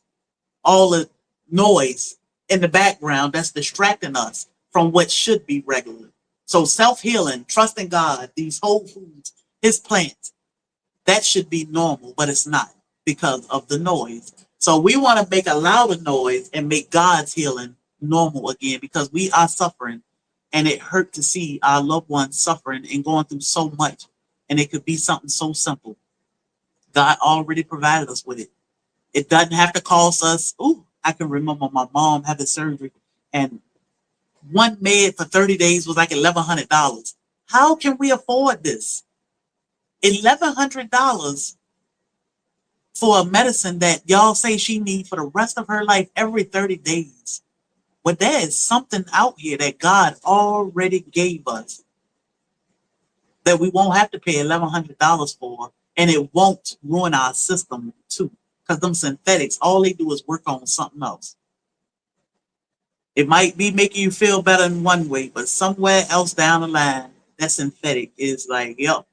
all the noise in the background that's distracting us from what should be regular. So self-healing, trusting God, these whole foods, his plants, that should be normal, but it's not because of the noise. So we want to make a louder noise and make God's healing normal again because we are suffering, and it hurt to see our loved ones suffering and going through so much. And it could be something so simple. God already provided us with it. It doesn't have to cost us. Ooh, I can remember my mom having surgery, and one med for 30 days was like $1,100. How can we afford this? $1,100 for a medicine that y'all say she needs for the rest of her life every 30 days. But there is something out here that God already gave us that we won't have to pay $1,100 for, and it won't ruin our system too. Because them synthetics, all they do is work on something else. It might be making you feel better in one way, but somewhere else down the line, that synthetic is like, yep,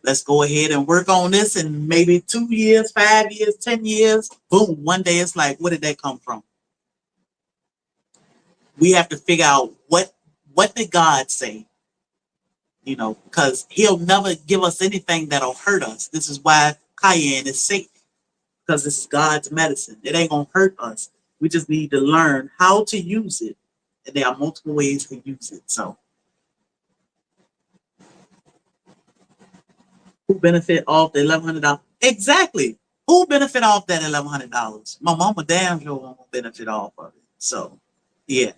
let's go ahead and work on this in maybe 2 years, 5 years, 10 years. Boom, one day it's like, where did that come from? We have to figure out what did God say? You know, because he'll never give us anything that'll hurt us. This is why cayenne is safe, because it's God's medicine. It ain't gonna hurt us. We just need to learn how to use it. And there are multiple ways to use it. So who benefit off the $1,100? Exactly. Who benefit off that $1,100? My mama damn sure won't benefit off of it. So yeah.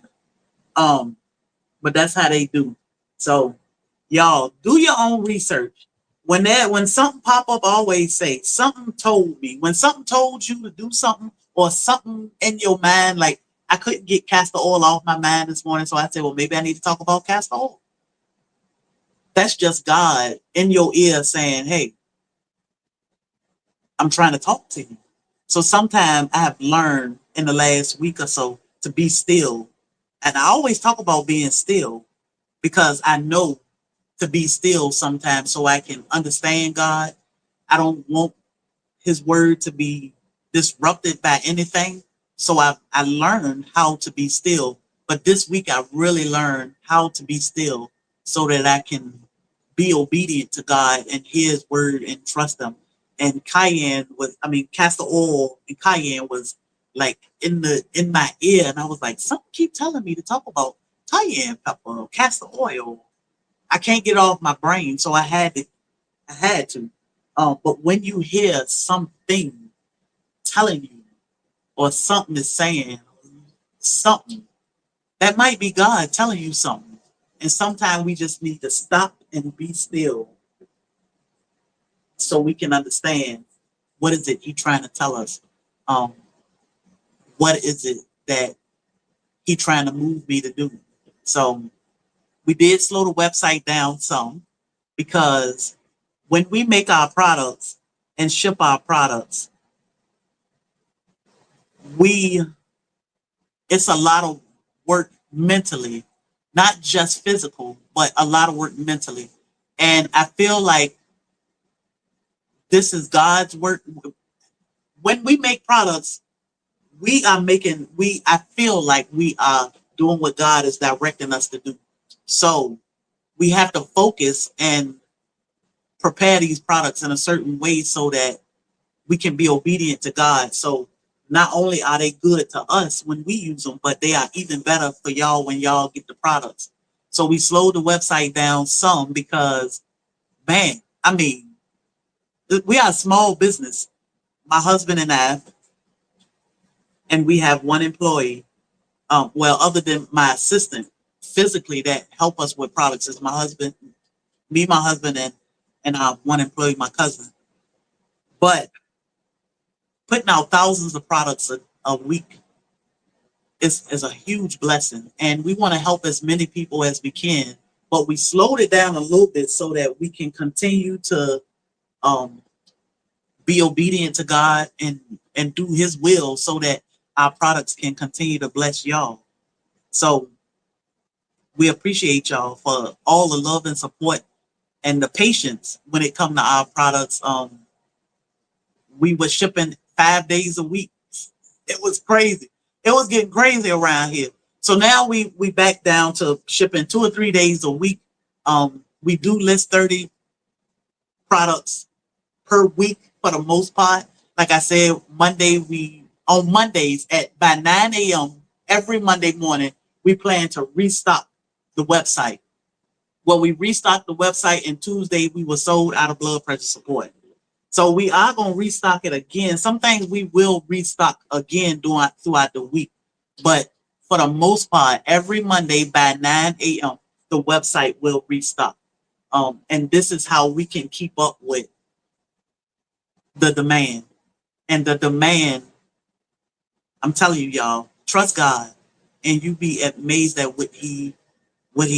But that's how they do. So y'all do your own research. When something pop up, always say something told me. When something told you to do something or something in your mind, like I couldn't get castor oil off my mind this morning, so I said, well, maybe I need to talk about castor oil. That's just God in your ear saying, hey, I'm trying to talk to you. So sometimes I have learned in the last week or so to be still. And I always talk about being still because I know to be still sometimes so I can understand God. I don't want his word to be disrupted by anything. So I learned how to be still. But this week I really learned how to be still so that I can be obedient to God and his word and trust him. And castor oil and cayenne was like in my ear, and I was like, something keep telling me to talk about cayenne pepper or castor oil. I can't get it off my brain, so I had to. But when you hear something telling you, or something is saying something, that might be God telling you something. And sometimes we just need to stop and be still so we can understand What is it he trying to tell us? Um, what is it that he trying to move me to do? So we did slow the website down some because when we make our products and ship our products, we it's a lot of work mentally, not just physical, but a lot of work mentally. And I feel like this is God's work. When we make products, I feel like we are doing what God is directing us to do. So we have to focus and prepare these products in a certain way so that we can be obedient to God. So not only are they good to us when we use them, but they are even better for y'all when y'all get the products. So we slowed the website down some because, man, I mean, we are a small business. My husband and I, and we have one employee. Well, other than my assistant, physically that help us with products is my husband, me, my husband, and one employee, my cousin. But putting out thousands of products a week is a huge blessing. And we want to help as many people as we can. But we slowed it down a little bit so that we can continue to um, be obedient to God and do his will so that our products can continue to bless y'all. So we appreciate y'all for all the love and support and the patience when it come to our products. We were shipping 5 days a week. It was crazy. It was getting crazy around here. So now we back down to shipping 2 or 3 days a week. We do list 30 products per week for the most part. Like I said, on Mondays at by 9 a.m. every Monday morning, we plan to restock the website. Well, we restocked the website, and Tuesday we were sold out of blood pressure support. So we are going to restock it again. Some things we will restock again throughout the week. But for the most part, every Monday by 9 a.m., the website will restock. And this is how we can keep up with the demand. And the demand, I'm telling you, y'all, trust God, and you be amazed at what he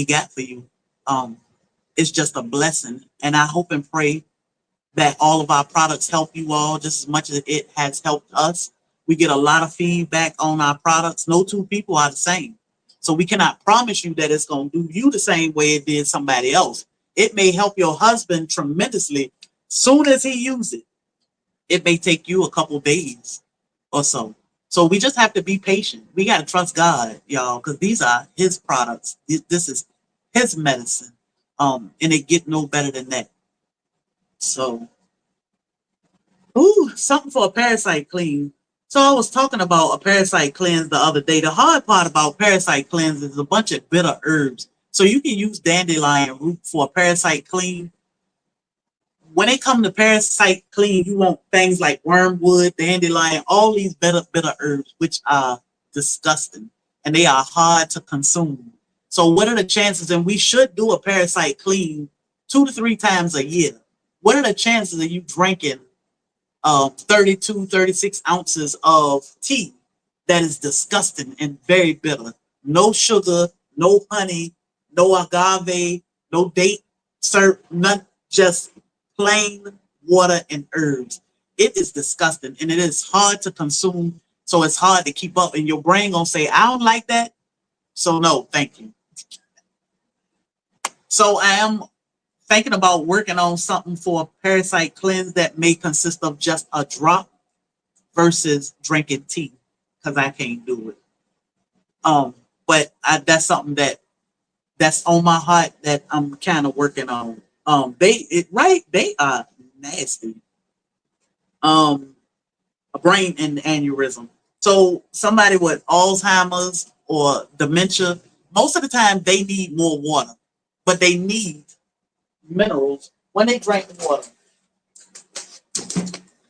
got for you. It's just a blessing. And I hope and pray that all of our products help you all just as much as it has helped us. We get a lot of feedback on our products. No two people are the same. So we cannot promise you that it's going to do you the same way it did somebody else. It may help your husband tremendously. Soon as he uses it, it may take you a couple days or so. So we just have to be patient. We got to trust God, y'all, because these are his products. This is his medicine. And it get no better than that. So, something for a parasite clean. So I was talking about a parasite cleanse the other day. The hard part about parasite cleanse is a bunch of bitter herbs. So you can use dandelion root for a parasite clean. When it comes to parasite clean, you want things like wormwood, dandelion, all these bitter herbs, which are disgusting and they are hard to consume. So what are the chances? And we should do a parasite clean 2 to 3 times a year. What are the chances of you drinking 32, 36 ounces of tea that is disgusting and very bitter? No sugar, no honey, no agave, no date syrup, none, just plain water and herbs. It is disgusting and it is hard to consume. So it's hard to keep up. And your brain gonna say, I don't like that. So no, thank you. So I am thinking about working on something for a parasite cleanse that may consist of just a drop versus drinking tea because I can't do it. But that's something that's on my heart that I'm kind of working on. They are nasty. A brain aneurysm. So somebody with Alzheimer's or dementia, most of the time they need more water, but they need minerals when they drink water.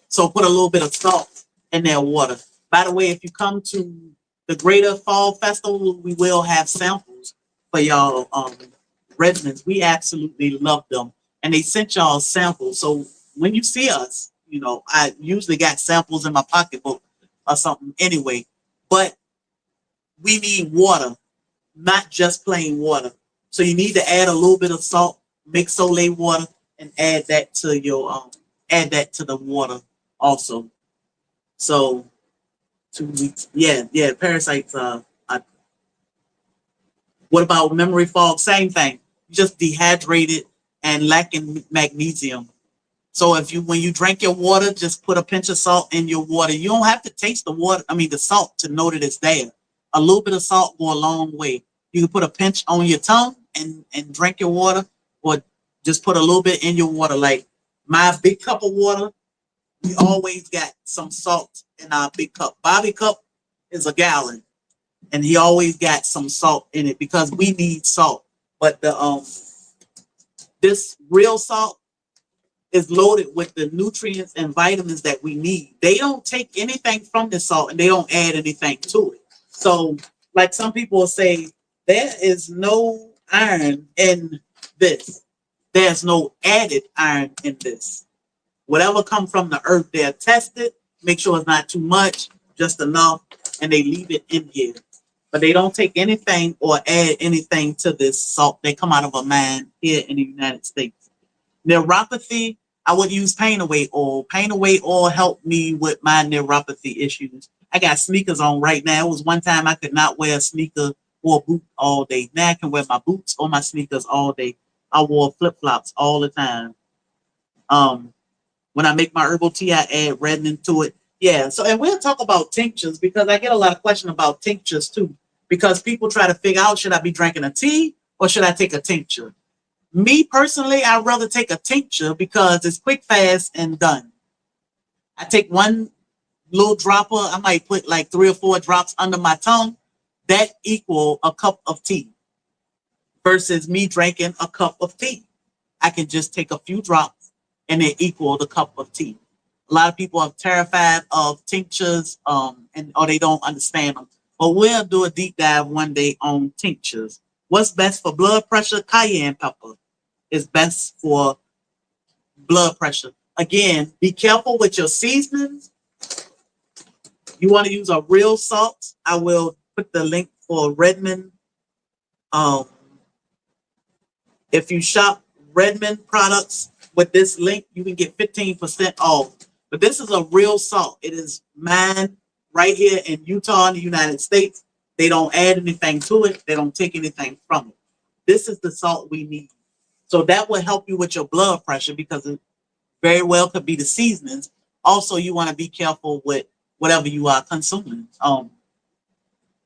So put a little bit of salt in their water. By the way, if you come to the Greater Fall Festival, we will have samples for y'all residents. We absolutely love them. And they sent y'all samples. So when you see us, I usually got samples in my pocketbook or something anyway. But we need water, not just plain water. So you need to add a little bit of salt, mix Soleil water, and add that to the water also. So 2 weeks. Yeah, yeah. Parasites. What about memory fog? Same thing. Just dehydrated and lacking magnesium. So when you drink your water, just put a pinch of salt in your water. You don't have to taste the water. I mean the salt to know that it's there. A little bit of salt go a long way. You can put a pinch on your tongue and drink your water, or just put a little bit in your water. Like my big cup of water, we always got some salt in our big cup. Bobby cup is a gallon, and he always got some salt in it because we need salt. But the this real salt is loaded with the nutrients and vitamins that we need. They don't take anything from the salt and they don't add anything to it. So, like some people will say, there is no iron in this. There's no added iron in this. Whatever comes from the earth, they're tested, make sure it's not too much, just enough, and they leave it in here. But they don't take anything or add anything to this salt. They come out of a mine here in the United States. Neuropathy, I would use pain away oil. Pain away oil helped me with my neuropathy issues. I got sneakers on right now. It was one time I could not wear a sneaker or a boot all day. Now I can wear my boots or my sneakers all day. I wore flip-flops all the time. When I make my herbal tea, I add reddening to it. Yeah, so and we'll talk about tinctures because I get a lot of questions about tinctures too. Because people try to figure out, should I be drinking a tea or should I take a tincture? Me personally, I'd rather take a tincture because it's quick, fast, and done. I take one little dropper. I might put like 3 or 4 drops under my tongue. That equal a cup of tea versus me drinking a cup of tea. I can just take a few drops and it equal the cup of tea. A lot of people are terrified of tinctures, or they don't understand them. But we'll do a deep dive one day on tinctures. What's best for blood pressure? Cayenne pepper is best for blood pressure. Again, be careful with your seasonings. You want to use a real salt. I will put the link for Redmond. If you shop Redmond products with this link, you can get 15% off. But this is a real salt. It is mined right here in Utah in the United States. They don't add anything to it. They don't take anything from it. This is the salt we need. So that will help you with your blood pressure because it very well could be the seasonings. Also, you want to be careful with whatever you are consuming.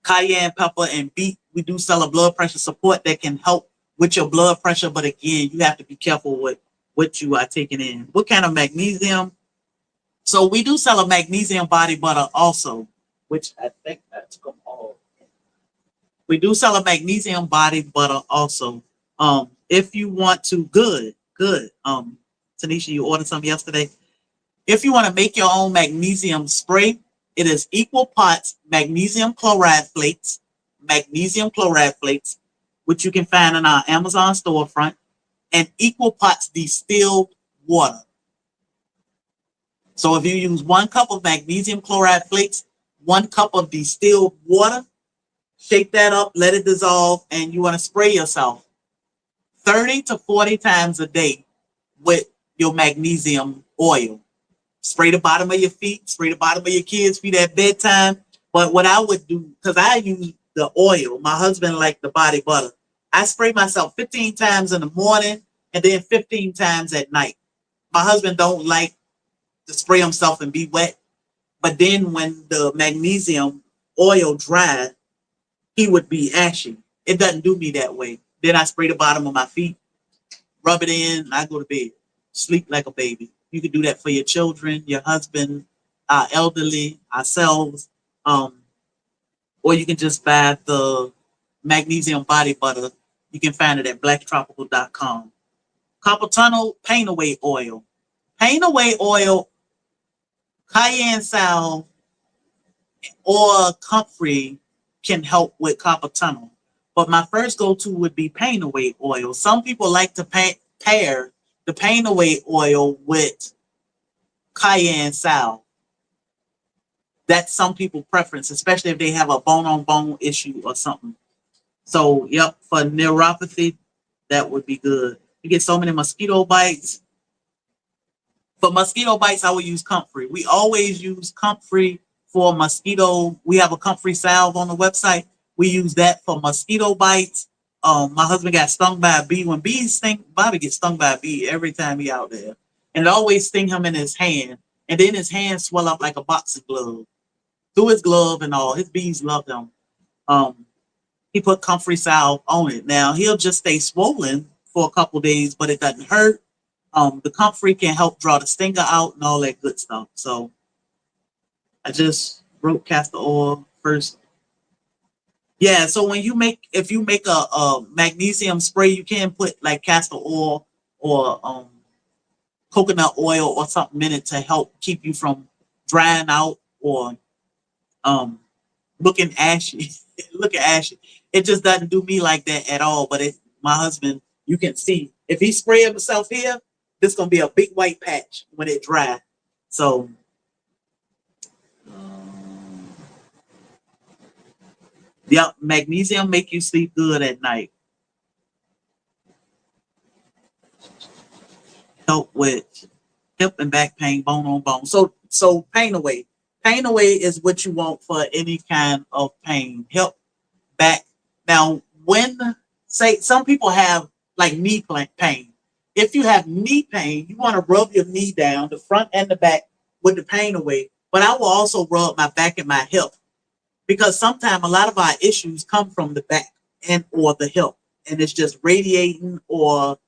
Cayenne pepper and beet, we do sell a blood pressure support that can help with your blood pressure. But again, you have to be careful with what you are taking in. What kind of magnesium? So we do sell a magnesium body butter also, which I think that's come off. We do sell a magnesium body butter also. If you want to, good. Tanisha, you ordered some yesterday. If you want to make your own magnesium spray, it is equal parts magnesium chloride flakes, which you can find in our Amazon storefront, and equal parts distilled water. So if you use 1 cup of magnesium chloride flakes, 1 cup of distilled water, shake that up, let it dissolve, and you want to spray yourself 30 to 40 times a day with your magnesium oil. Spray the bottom of your feet, spray the bottom of your kids' feet at bedtime. But what I would do, because I use the oil, my husband liked the body butter. I spray myself 15 times in the morning and then 15 times at night. My husband don't like to spray himself and be wet. But then when the magnesium oil dried, he would be ashy. It doesn't do me that way. Then I spray the bottom of my feet, rub it in, and I go to bed. Sleep like a baby. You can do that for your children, your husband, our elderly, ourselves. Or you can just buy the magnesium body butter. You can find it at blacktropical.com. Carpal tunnel pain away oil. Pain away oil, cayenne salve, or comfrey can help with carpal tunnel. But my first go-to would be pain away oil. Some people like to pair the pain away oil with cayenne salve. That's some people preference, especially if they have a bone on bone issue or something. So, yep, for neuropathy, that would be good. You get so many mosquito bites. For mosquito bites, I would use comfrey. We always use comfrey for mosquito. We have a comfrey salve on the website. We use that for mosquito bites. My husband got stung by a bee. When bees sting, Bobby gets stung by a bee every time he out there. And it always sting him in his hand. And then his hand swell up like a boxing glove. Through his glove and all. His bees love him. Um, he put comfrey salve on it. Now he'll just stay swollen for a couple days, but it doesn't hurt. The comfrey can help draw the stinger out and all that good stuff. So I just wrote castor oil first. Yeah, so when you make, if you make a magnesium spray, you can put like castor oil or coconut oil or something in it to help keep you from drying out or um, looking ashy. Look ashy. It just doesn't do me like that at all. But my husband, you can see if he spray himself here, this gonna be a big white patch when it dry. So yep, magnesium make you sleep good at night. Help with hip and back pain, bone on bone. So pain away. Pain away is what you want for any kind of pain. Hip, back. Now, when say some people have like knee pain. If you have knee pain, you want to rub your knee down, the front and the back, with the pain away. But I will also rub my back and my hip because sometimes a lot of our issues come from the back and or the hip, and it's just radiating or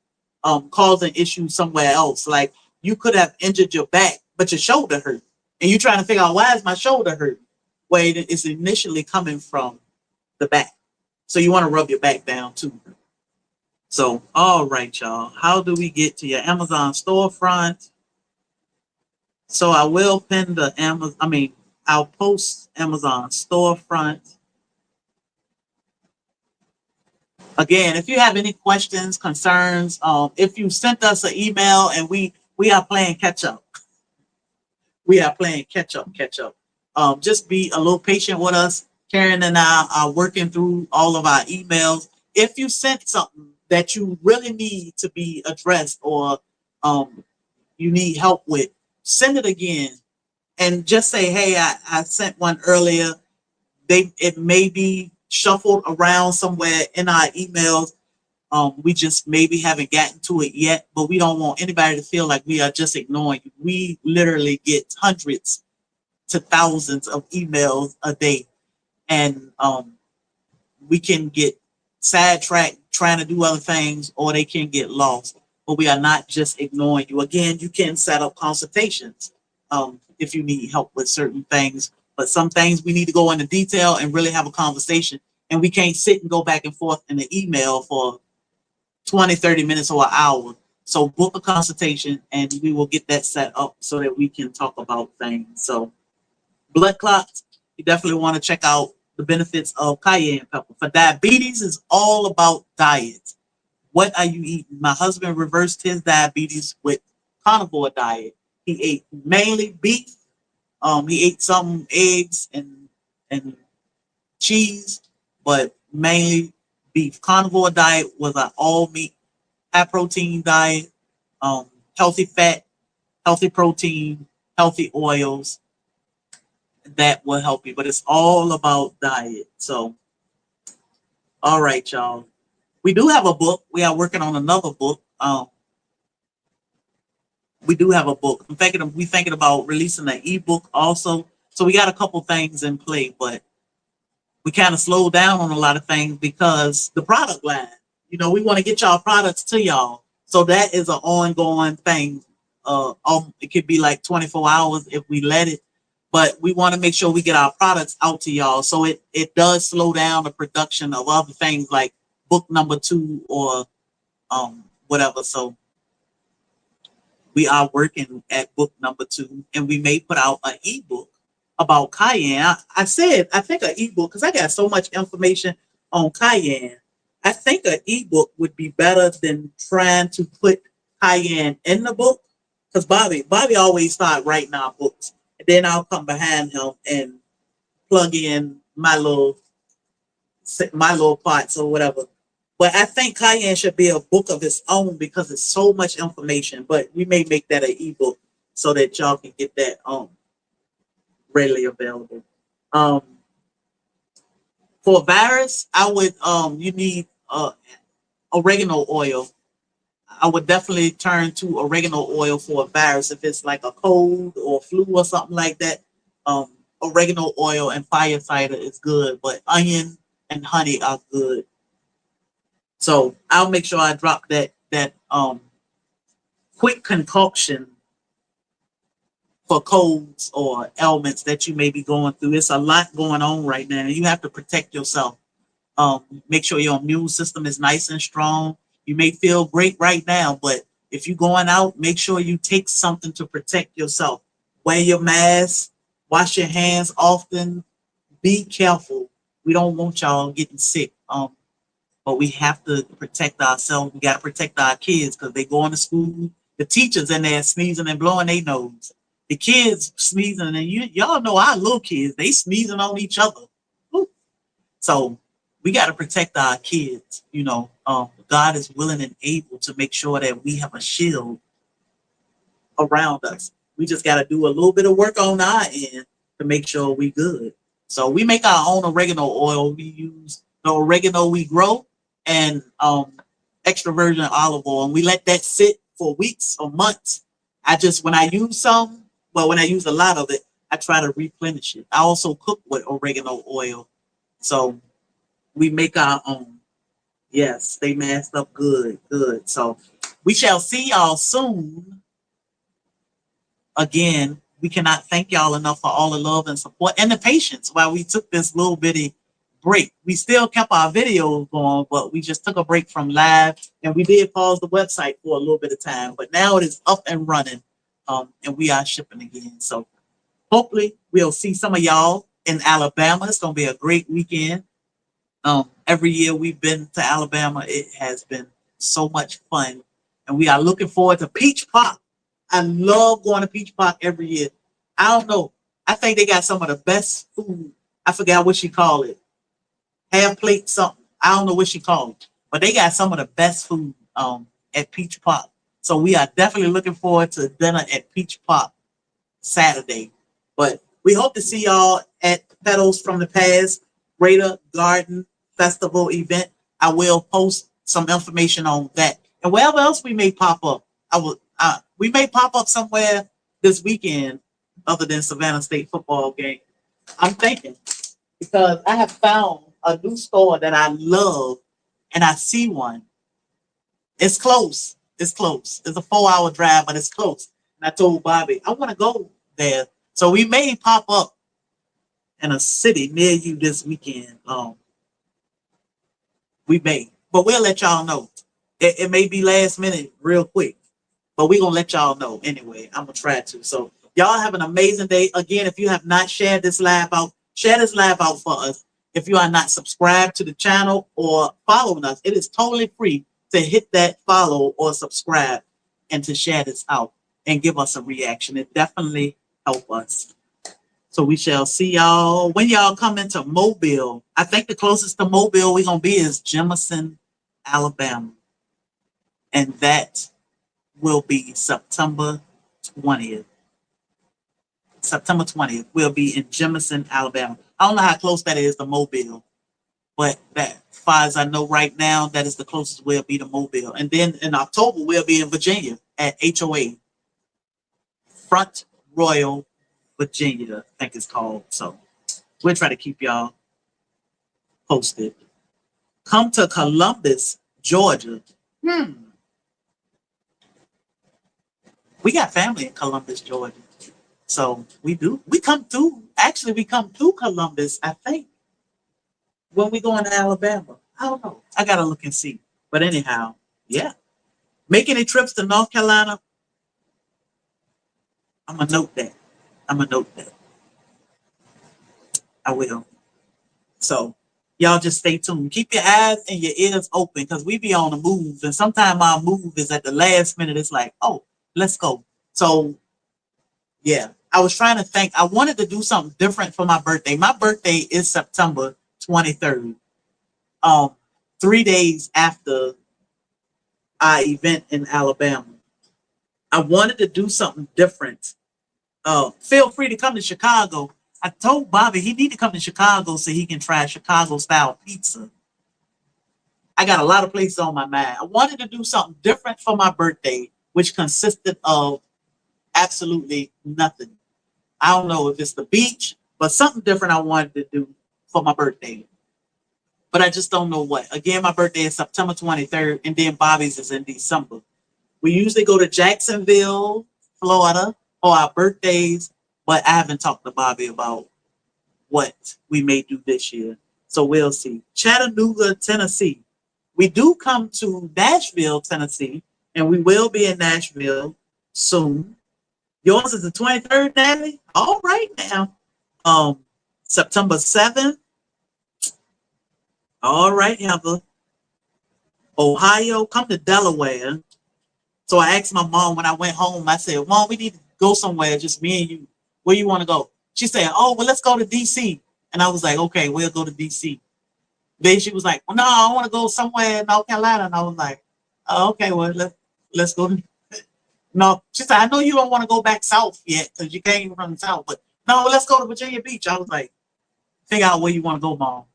causing issues somewhere else. Like you could have injured your back, but your shoulder hurt, and you're trying to figure out why is my shoulder hurt? Well, it's initially coming from the back, so you want to rub your back down too. So, all right, y'all. How do we get to your Amazon storefront? So I will pin the Amazon. I mean, I'll post Amazon storefront. Again, if you have any questions, concerns, if you sent us an email and we are playing catch up, we are playing catch up, catch up. Just be a little patient with us. Karen and I are working through all of our emails. If you sent something that you really need to be addressed or you need help with, send it again and just say, hey, I sent one earlier. It may be shuffled around somewhere in our emails. We just maybe haven't gotten to it yet, but we don't want anybody to feel like we are just ignoring you. We literally get hundreds to thousands of emails a day, and we can get sidetracked trying to do other things, or they can get lost. But we are not just ignoring you. Again, you can set up consultations if you need help with certain things. But some things we need to go into detail and really have a conversation. And we can't sit and go back and forth in the email for 20, 30 minutes or an hour. So book a consultation and we will get that set up so that we can talk about things. So blood clots, you definitely want to check out the benefits of cayenne pepper. For diabetes, is all about diet. What are you eating? My husband reversed his diabetes with carnivore diet. He ate mainly beef. He ate some eggs and cheese, but mainly beef. Carnivore diet was an all meat, high protein diet, healthy fat, healthy protein, healthy oils. That will help you, but it's all about diet. So, all right, y'all. We do have a book. We are working on another book. We do have a book. We thinking about releasing an ebook also. So we got a couple things in play, but we kind of slowed down on a lot of things because the product line. We want to get y'all products to y'all. So that is an ongoing thing. It could be like 24 hours if we let it, but we want to make sure we get our products out to y'all. So it does slow down the production of other things like book number 2 or whatever. So we are working at book number 2, and we may put out an ebook about cayenne. I think an ebook because I got so much information on cayenne. I think an ebook would be better than trying to put cayenne in the book because Bobby always start writing our books, and then I'll come behind him and plug in my little parts or whatever. But I think Cayenne should be a book of its own because it's so much information. But we may make that an ebook so that y'all can get that readily available. Um, for virus, I would you need oregano oil. I would definitely turn to oregano oil for a virus if it's like a cold or flu or something like that. Um, Oregano oil and fire cider is good, but onion and honey are good. So I'll make sure I drop that quick concoction for colds or ailments that you may be going through. It's a lot going on right now. You have to protect yourself. Make sure your immune system is nice and strong. You may feel great right now, but if you're going out, make sure you take something to protect yourself. Wear your mask, wash your hands often, be careful. We don't want y'all getting sick. But we have to protect ourselves. We got to protect our kids because they going to school. The teachers in there sneezing and blowing their nose. The kids sneezing, and y'all know our little kids, they sneezing on each other. So we got to protect our kids. God is willing and able to make sure that we have a shield around us. We just got to do a little bit of work on our end to make sure we good. So we make our own oregano oil. We use the oregano we grow and extra virgin olive oil, and we let that sit for weeks or months. When I use when I use a lot of it, I try to replenish it. I also cook with oregano oil, so we make our own. Yes, they masked up good, good. So we shall see y'all soon. Again, we cannot thank y'all enough for all the love and support and the patience while we took this little bitty break. We still kept our videos going, but we just took a break from live, and we did pause the website for a little bit of time. But now it is up and running, and we are shipping again. So hopefully we'll see some of y'all in Alabama. It's gonna be a great weekend. Every year we've been to Alabama, it has been so much fun, and we are looking forward to Peach Pop. I love going to Peach Pop every year. I don't know. I think they got some of the best food. I forgot what she called it. Half plate something. I don't know what she called it, but they got some of the best food at Peach Pop. So we are definitely looking forward to dinner at Peach Pop Saturday. But we hope to see y'all at Petals from the Past Greater Garden Festival event. I will post some information on that. And wherever else we may pop up, we may pop up somewhere this weekend other than Savannah State football game. I'm thinking because I have found a new store that I love, and I see one. It's close. It's close. It's a 4-hour drive, but it's close. And I told Bobby, I want to go there. So we may pop up in a city near you this weekend. We may, but we'll let y'all know. It may be last minute, real quick, but we're gonna let y'all know anyway. I'm gonna try to. So y'all have an amazing day. Again, if you have not shared this live out, share this live out for us. If you are not subscribed to the channel or following us, it is totally free to hit that follow or subscribe and to share this out and give us a reaction. It definitely help us. So we shall see y'all when y'all come into Mobile. I think the closest to Mobile we're gonna be is Jemison, Alabama, and that will be September 20th. September 20th, we'll be in Jemison, Alabama. I don't know how close that is to Mobile, but that, as far as I know right now, that is the closest we'll be to Mobile. And then in October, we'll be in Virginia at HOA, Front Royal, Virginia, I think it's called. So we'll try to keep y'all posted. Come to Columbus, Georgia. We got family in Columbus, Georgia. So we do. We come through. Actually, we come through Columbus, I think, when we go into Alabama. I don't know. I got to look and see. But anyhow, yeah. Make any trips to North Carolina? I'm going to note that. I will. So y'all just stay tuned. Keep your eyes and your ears open because we be on the move. And sometimes our move is at the last minute. It's like, oh, let's go. So yeah, I was trying to think. I wanted to do something different for my birthday. My birthday is September 23rd. Um, 3 days after our event in Alabama. I wanted to do something different. Feel free to come to Chicago. I told Bobby he need to come to Chicago so he can try Chicago style pizza. I got a lot of places on my mind. I wanted to do something different for my birthday, which consisted of absolutely nothing. I don't know if it's the beach, but something different I wanted to do for my birthday. But I just don't know what. Again, my birthday is September 23rd, and then Bobby's is in December. We usually go to Jacksonville, Florida for our birthdays, but I haven't talked to Bobby about what we may do this year. So we'll see. Chattanooga, Tennessee. We do come to Nashville, Tennessee, and we will be in Nashville soon. Yours is the 23rd, Natalie? All right now. September 7th. All right, Heather. Ohio, come to Delaware. So I asked my mom when I went home, I said, Mom, we need to go somewhere, just me and you. Where you want to go? She said, oh, well, let's go to D.C. And I was like, okay, we'll go to D.C. Then she was like, well, no, I want to go somewhere in North Carolina. And I was like, oh, okay, well, let's go to... No, she said, I know you don't want to go back south yet because you came from the south, but no, let's go to Virginia Beach. I was like, figure out where you want to go, Mom.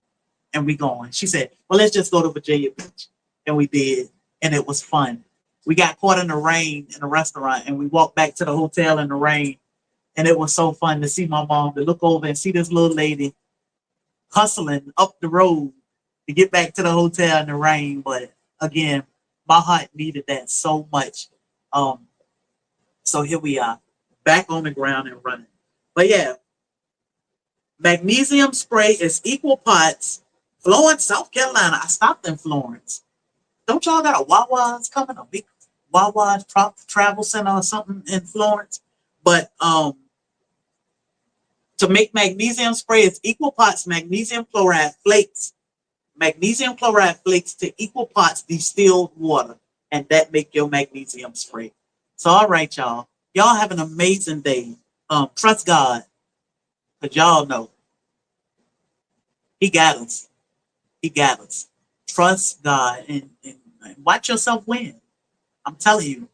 And we going. She said, well, let's just go to Virginia Beach. And we did. And it was fun. We got caught in the rain in a restaurant and we walked back to the hotel in the rain. And it was so fun to see my mom, to look over and see this little lady hustling up the road to get back to the hotel in the rain. But again, my heart needed that so much. So here we are, back on the ground and running. But yeah, magnesium spray is equal parts. Florence, South Carolina. I stopped in Florence. Don't y'all got a Wawa's coming? A big Wawa's travel center or something in Florence? But to make magnesium spray, it's equal parts magnesium chloride flakes to equal parts distilled water, and that make your magnesium spray. So all right, y'all. Y'all have an amazing day. Trust God, because y'all know He got us. He got us. Trust God and watch yourself win. I'm telling you,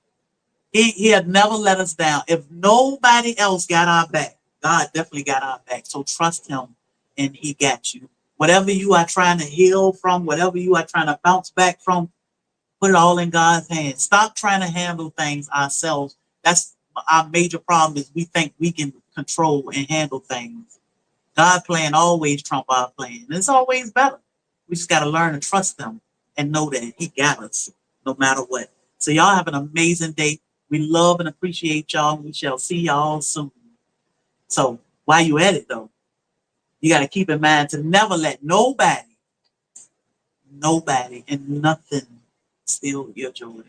He had never let us down. If nobody else got our back, God definitely got our back. So trust Him, and He got you. Whatever you are trying to heal from, whatever you are trying to bounce back from, put it all in God's hands. Stop trying to handle things ourselves. That's our major problem, is we think we can control and handle things. God's plan always trump our plan. It's always better. We just got to learn to trust Him and know that He got us no matter what. So y'all have an amazing day. We love and appreciate y'all. We shall see y'all soon. So while you at it though, you got to keep in mind to never let nobody and nothing steal your joy.